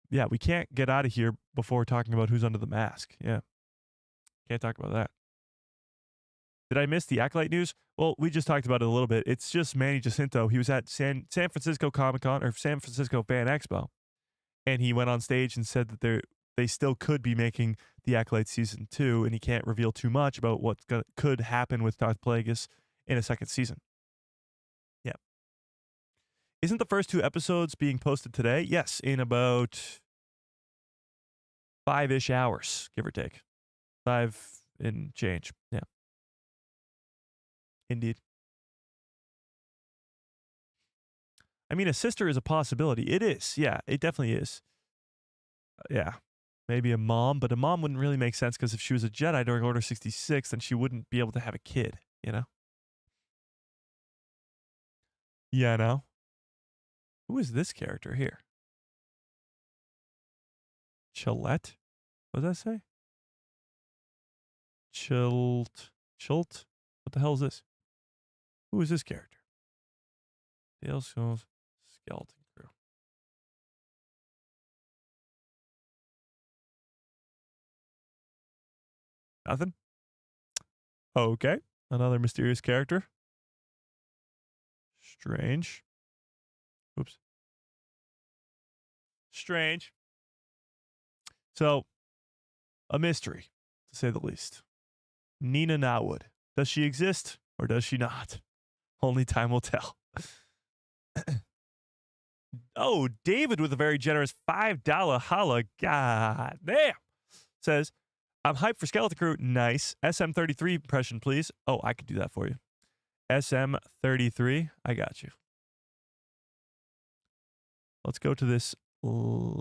Speaker 1: Yeah, we can't get out of here before talking about who's under the mask. Yeah. Can't talk about that. Did I miss the Acolyte news? Well, we just talked about it a little bit. It's just Manny Jacinto. He was at San Francisco Comic-Con, or San Francisco Fan Expo, and he went on stage and said that they still could be making the Acolyte Season 2, and he can't reveal too much about what could happen with Darth Plagueis in a second season. Yeah. Isn't the first 2 episodes being posted today? Yes, in about 5-ish hours, give or take. 5 and change. Yeah. Indeed. I mean, a sister is a possibility. It is. Yeah, it definitely is. Yeah. Maybe a mom, but a mom wouldn't really make sense because if she was a Jedi during Order 66, then she wouldn't be able to have a kid, you know? Yeah, no. Who is this character here? Chillette? What does that say? Chilt? What the hell is this? Who is this character? Dale Scholes, Skeleton Crew. Nothing? Okay. Another mysterious character. Strange. Oops. Strange. So, a mystery, to say the least. Nina Nawood. Does she exist or does she not? Only time will tell. Oh, David with a very generous $5 holla. God damn. Says, I'm hyped for Skeleton Crew. Nice. SM33 impression, please. Oh, I could do that for you. SM33. I got you. let's go to this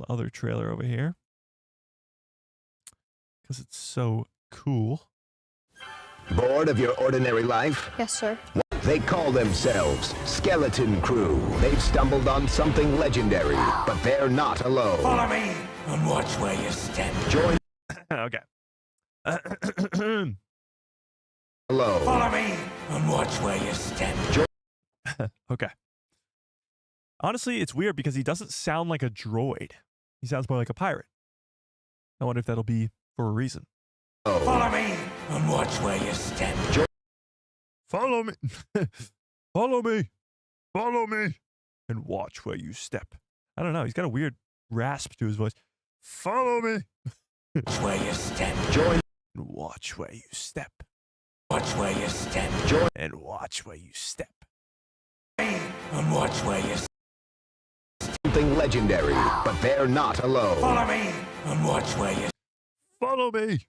Speaker 1: other trailer over here because it's so cool.
Speaker 6: Bored of your ordinary life?
Speaker 8: Yes, sir.
Speaker 6: They call themselves Skeleton Crew. They've stumbled on something legendary, but they're not alone.
Speaker 3: Follow me and watch where you step.
Speaker 6: Join
Speaker 1: Okay.
Speaker 6: alone.
Speaker 3: Follow me and watch where you step.
Speaker 1: Okay. Honestly, it's weird because he doesn't sound like a droid. He sounds more like a pirate. I wonder if that'll be for a reason.
Speaker 3: Follow me and watch where you step.
Speaker 1: Follow me. Follow me. Follow me. And watch where you step. I don't know. He's got a weird rasp to his voice. Follow me.
Speaker 3: Watch where you step.
Speaker 6: Join
Speaker 1: And watch where you step.
Speaker 3: Watch where you step.
Speaker 1: And watch where you step.
Speaker 3: And watch where you step.
Speaker 6: something legendary, but they're not alone.
Speaker 3: Follow me and watch where you
Speaker 1: Follow me.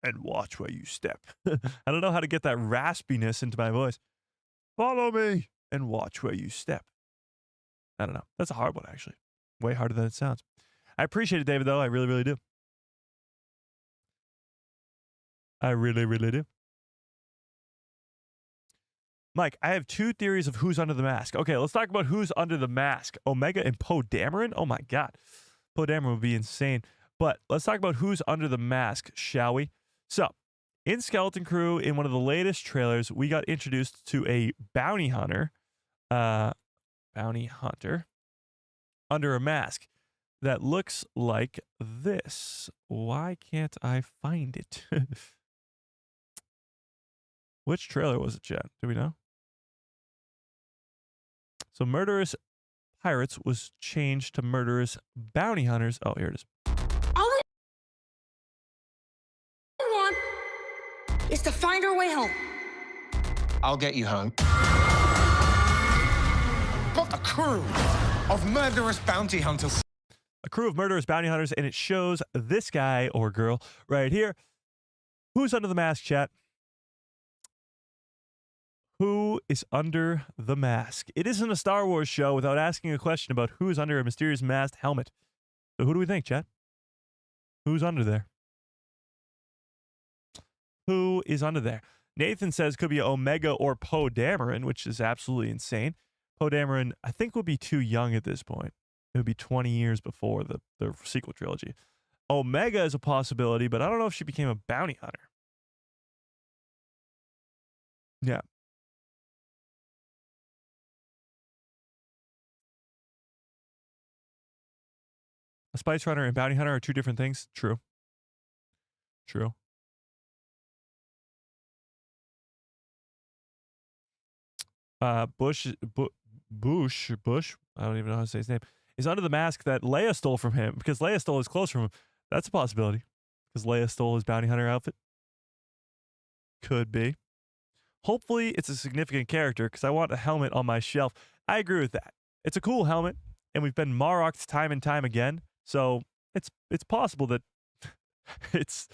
Speaker 1: And watch where you step. I don't know how to get that raspiness into my voice. Follow me and watch where you step. I don't know. That's a hard one, actually. Way harder than it sounds. I appreciate it, David, though. I really, really do. I really, really do. Mike, I have two theories of who's under the mask. Okay, let's talk about who's under the mask. Omega and Poe Dameron? Oh, my God. Poe Dameron would be insane. But let's talk about who's under the mask, shall we? So, in Skeleton Crew, in one of the latest trailers, we got introduced to a bounty hunter. Bounty hunter under a mask that looks like this. Why can't I find it? Which trailer was it, Chad? Do we know? So Murderous Pirates was changed to Murderous Bounty Hunters. Oh, here it is.
Speaker 9: All we want is to find our way home.
Speaker 10: I'll get you home. But a crew of murderous bounty hunters.
Speaker 1: A crew of murderous bounty hunters, and it shows this guy or girl right here. Who's under the mask, chat? Who is under the mask? It isn't a Star Wars show without asking a question about who's under a mysterious masked helmet. So who do we think, chat? Who's under there? Who is under there? Nathan says could be Omega or Poe Dameron, which is absolutely insane. Poe Dameron, I think, would be too young at this point. It would be 20 years before the sequel trilogy. Omega is a possibility, but I don't know if she became a bounty hunter. Yeah. A Spice Runner and Bounty Hunter are two different things. True. True. Bush, I don't even know how to say his name, is under the mask that Leia stole from him because Leia stole his clothes from him. That's a possibility because Leia stole his Bounty Hunter outfit. Could be. Hopefully, it's a significant character because I want a helmet on my shelf. I agree with that. It's a cool helmet, and we've been Maroked time and time again. So it's possible that it's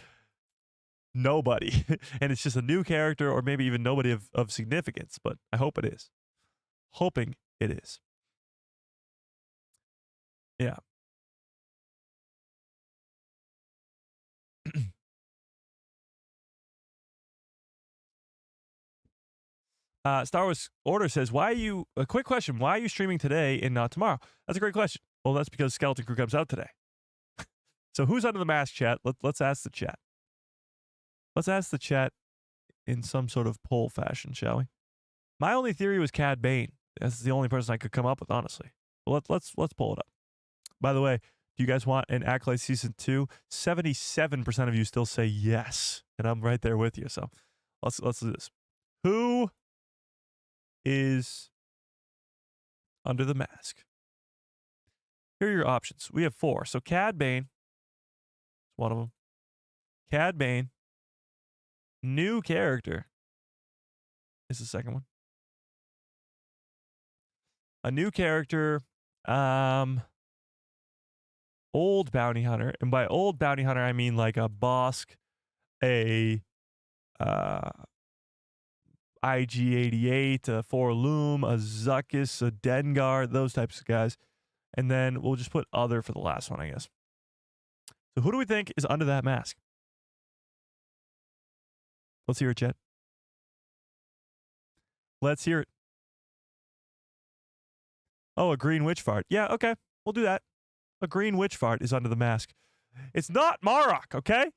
Speaker 1: nobody and it's just a new character or maybe even nobody of significance, but I hope it is. Hoping it is. Yeah. Star Wars Order says, a quick question, why are you streaming today and not tomorrow? That's a great question. Well, that's because Skeleton Crew comes out today. So who's under the mask, chat? Let's ask the chat. Let's ask the chat in some sort of poll fashion, shall we? My only theory was Cad Bane. That's the only person I could come up with, honestly. But let's pull it up. By the way, do you guys want an Acolyte Season 2? 77% of you still say yes. And I'm right there with you. So let's do this. Who is under the mask? Here are your options. We have 4. So Cad Bane is one of them. Cad Bane. New character is the second one. A new character. Old bounty hunter. And by old bounty hunter, I mean like a Bosk, a IG-88, a Forloom, a Zuckus, a Dengar, those types of guys. And then we'll just put other for the last one, I guess. So who do we think is under that mask? Let's hear it, Chet. Let's hear it. Oh, a green witch fart. Yeah, okay. We'll do that. A green witch fart is under the mask. It's not Marok, okay?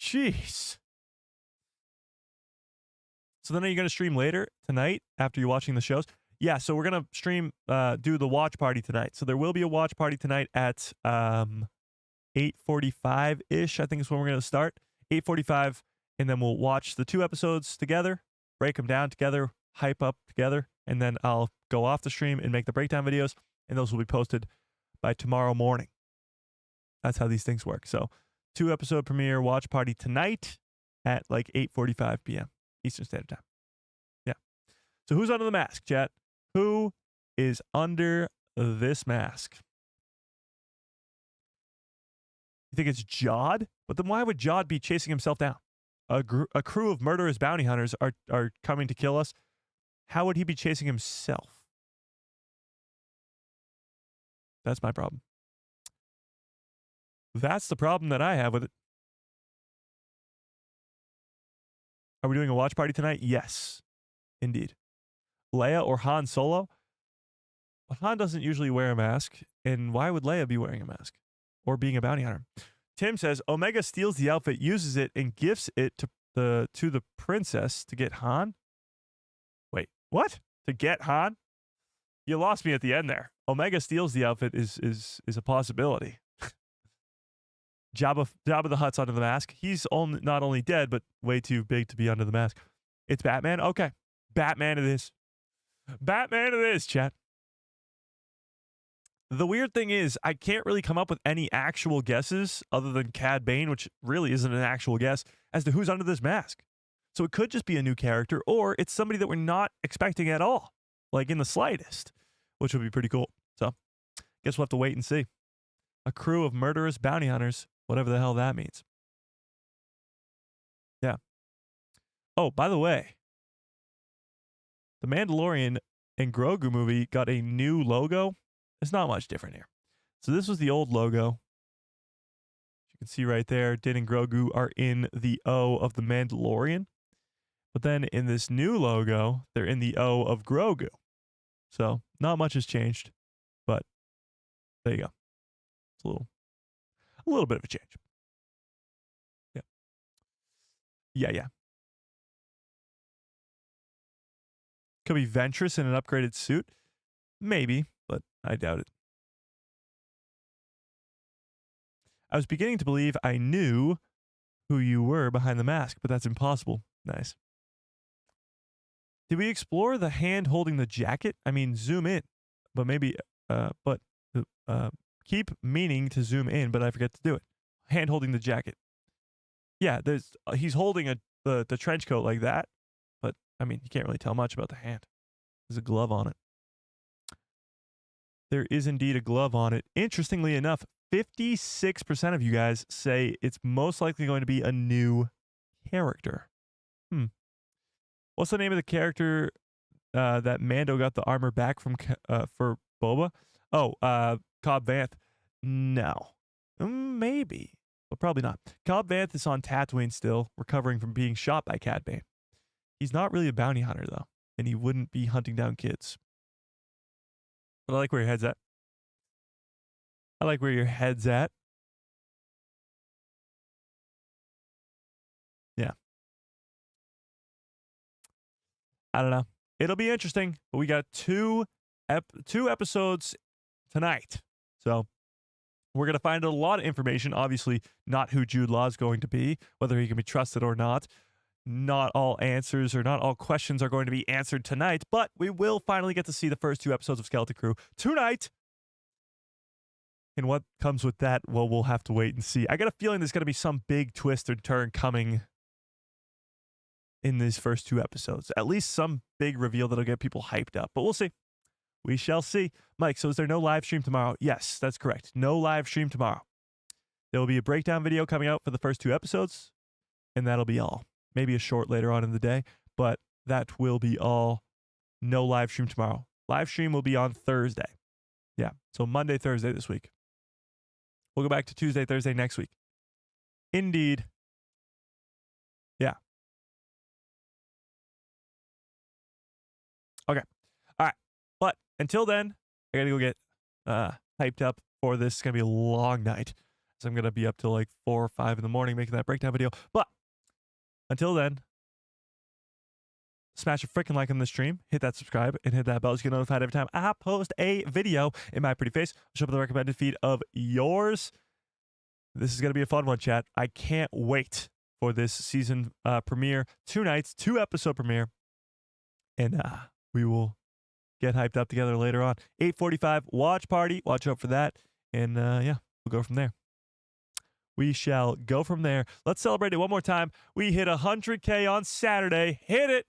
Speaker 1: Jeez. So then are you going to stream later tonight after you're watching the shows? Yeah, so we're going to stream, do the watch party tonight. So there will be a watch party tonight at 8:45-ish, I think is when we're going to start. 8:45, and then we'll watch the 2 episodes together, break them down together, hype up together, and then I'll go off the stream and make the breakdown videos, and those will be posted by tomorrow morning. That's how these things work. So 2 episode premiere watch party tonight at like 8:45 p.m. Eastern Standard Time. Yeah. So who's under the mask, chat? Who is under this mask? You think it's Jod? But then why would Jod be chasing himself down? A crew of murderous bounty hunters are coming to kill us. How would he be chasing himself? That's my problem. That's the problem that I have with it. Are we doing a watch party tonight? Yes, indeed. Leia or Han Solo? Well, Han doesn't usually wear a mask, and why would Leia be wearing a mask or being a bounty hunter? Tim says Omega steals the outfit, uses it, and gifts it to the princess to get Han. Wait, what? To get Han? You lost me at the end there. Omega steals the outfit is a possibility. Jabba the Hutt's under the mask. He's not only dead, but way too big to be under the mask. It's Batman? Okay. Batman it is. Batman it is, chat. The weird thing is, I can't really come up with any actual guesses other than Cad Bane, which really isn't an actual guess, as to who's under this mask. So it could just be a new character, or it's somebody that we're not expecting at all, like in the slightest, which would be pretty cool. So, guess we'll have to wait and see. A crew of murderous bounty hunters, whatever the hell that means. Yeah. Oh, by the way, the Mandalorian and Grogu movie got a new logo. It's not much different here. So this was the old logo. You can see right there, Din and Grogu are in the O of the Mandalorian. But then in this new logo, they're in the O of Grogu. So not much has changed, but there you go. It's a little bit of a change. Yeah. Yeah. Could be Ventress in an upgraded suit. Maybe, but I doubt it. I was beginning to believe I knew who you were behind the mask, but that's impossible. Nice. Did we explore the hand holding the jacket? I mean, zoom in, but maybe, keep meaning to zoom in, but I forget to do it. Hand holding the jacket. Yeah, he's holding the trench coat like that, but I mean, you can't really tell much about the hand. There's a glove on it. There is indeed a glove on it. Interestingly enough, 56% of you guys say it's most likely going to be a new character. What's the name of the character that Mando got the armor back from for Boba? Oh, Cobb Vanth. No. Maybe, but probably not. Cobb Vanth is on Tatooine still, recovering from being shot by Cad Bane. He's not really a bounty hunter, though, and he wouldn't be hunting down kids. But I like where your head's at. I like where your head's at. Yeah. I don't know. It'll be interesting, but we got two episodes tonight. So we're going to find out a lot of information. Obviously, not who Jude Law is going to be, whether he can be trusted or not. Not all answers or not all questions are going to be answered tonight, but we will finally get to see the first 2 episodes of Skeleton Crew tonight. And what comes with that, well, we'll have to wait and see. I got a feeling there's going to be some big twist or turn coming in these first 2 episodes. At least some big reveal that'll get people hyped up, but we'll see. We shall see. Mike, so is there no live stream tomorrow? Yes, that's correct. No live stream tomorrow. There will be a breakdown video coming out for the first 2 episodes, and that'll be all. Maybe a short later on in the day, but that will be all. No live stream tomorrow. Live stream will be on Thursday. Yeah. So Monday, Thursday this week. We'll go back to Tuesday, Thursday next week. Indeed. Yeah. Okay. All right. But until then, I got to go get hyped up for this. It's going to be a long night. So I'm going to be up till like 4 or 5 in the morning making that breakdown video. But until then, smash a freaking like on the stream, hit that subscribe, and hit that bell to get notified every time I post a video in my pretty face. I'll show up in the recommended feed of yours. This is going to be a fun one, chat. I can't wait for this season premiere. 2 nights, 2 episode premiere. And we will get hyped up together later on. 8:45 watch party. Watch out for that. And yeah, we'll go from there. We shall go from there. Let's celebrate it one more time. We hit 100K on Saturday. Hit it.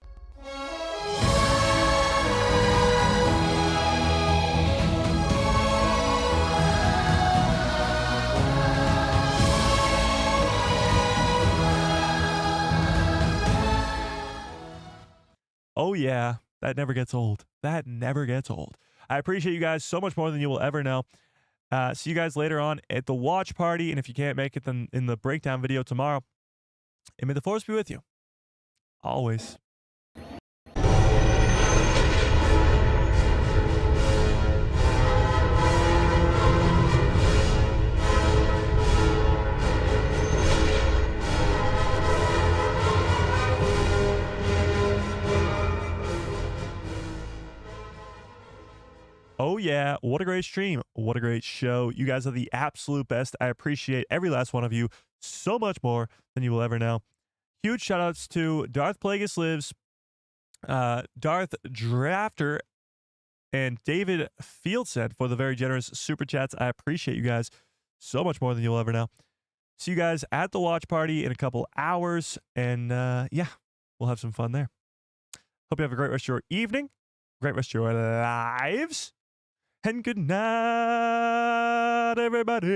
Speaker 1: Oh, yeah. That never gets old. That never gets old. I appreciate you guys so much more than you will ever know. See you guys later on at the watch party. And if you can't make it, then in the breakdown video tomorrow. And may the force be with you. Always. Oh, yeah. What a great stream. What a great show. You guys are the absolute best. I appreciate every last one of you so much more than you will ever know. Huge shout outs to Darth Plagueis Lives, Darth Drafter, and David Fieldset for the very generous super chats. I appreciate you guys so much more than you'll ever know. See you guys at the watch party in a couple hours. And yeah, we'll have some fun there. Hope you have a great rest of your evening, great rest of your lives. And good night, everybody.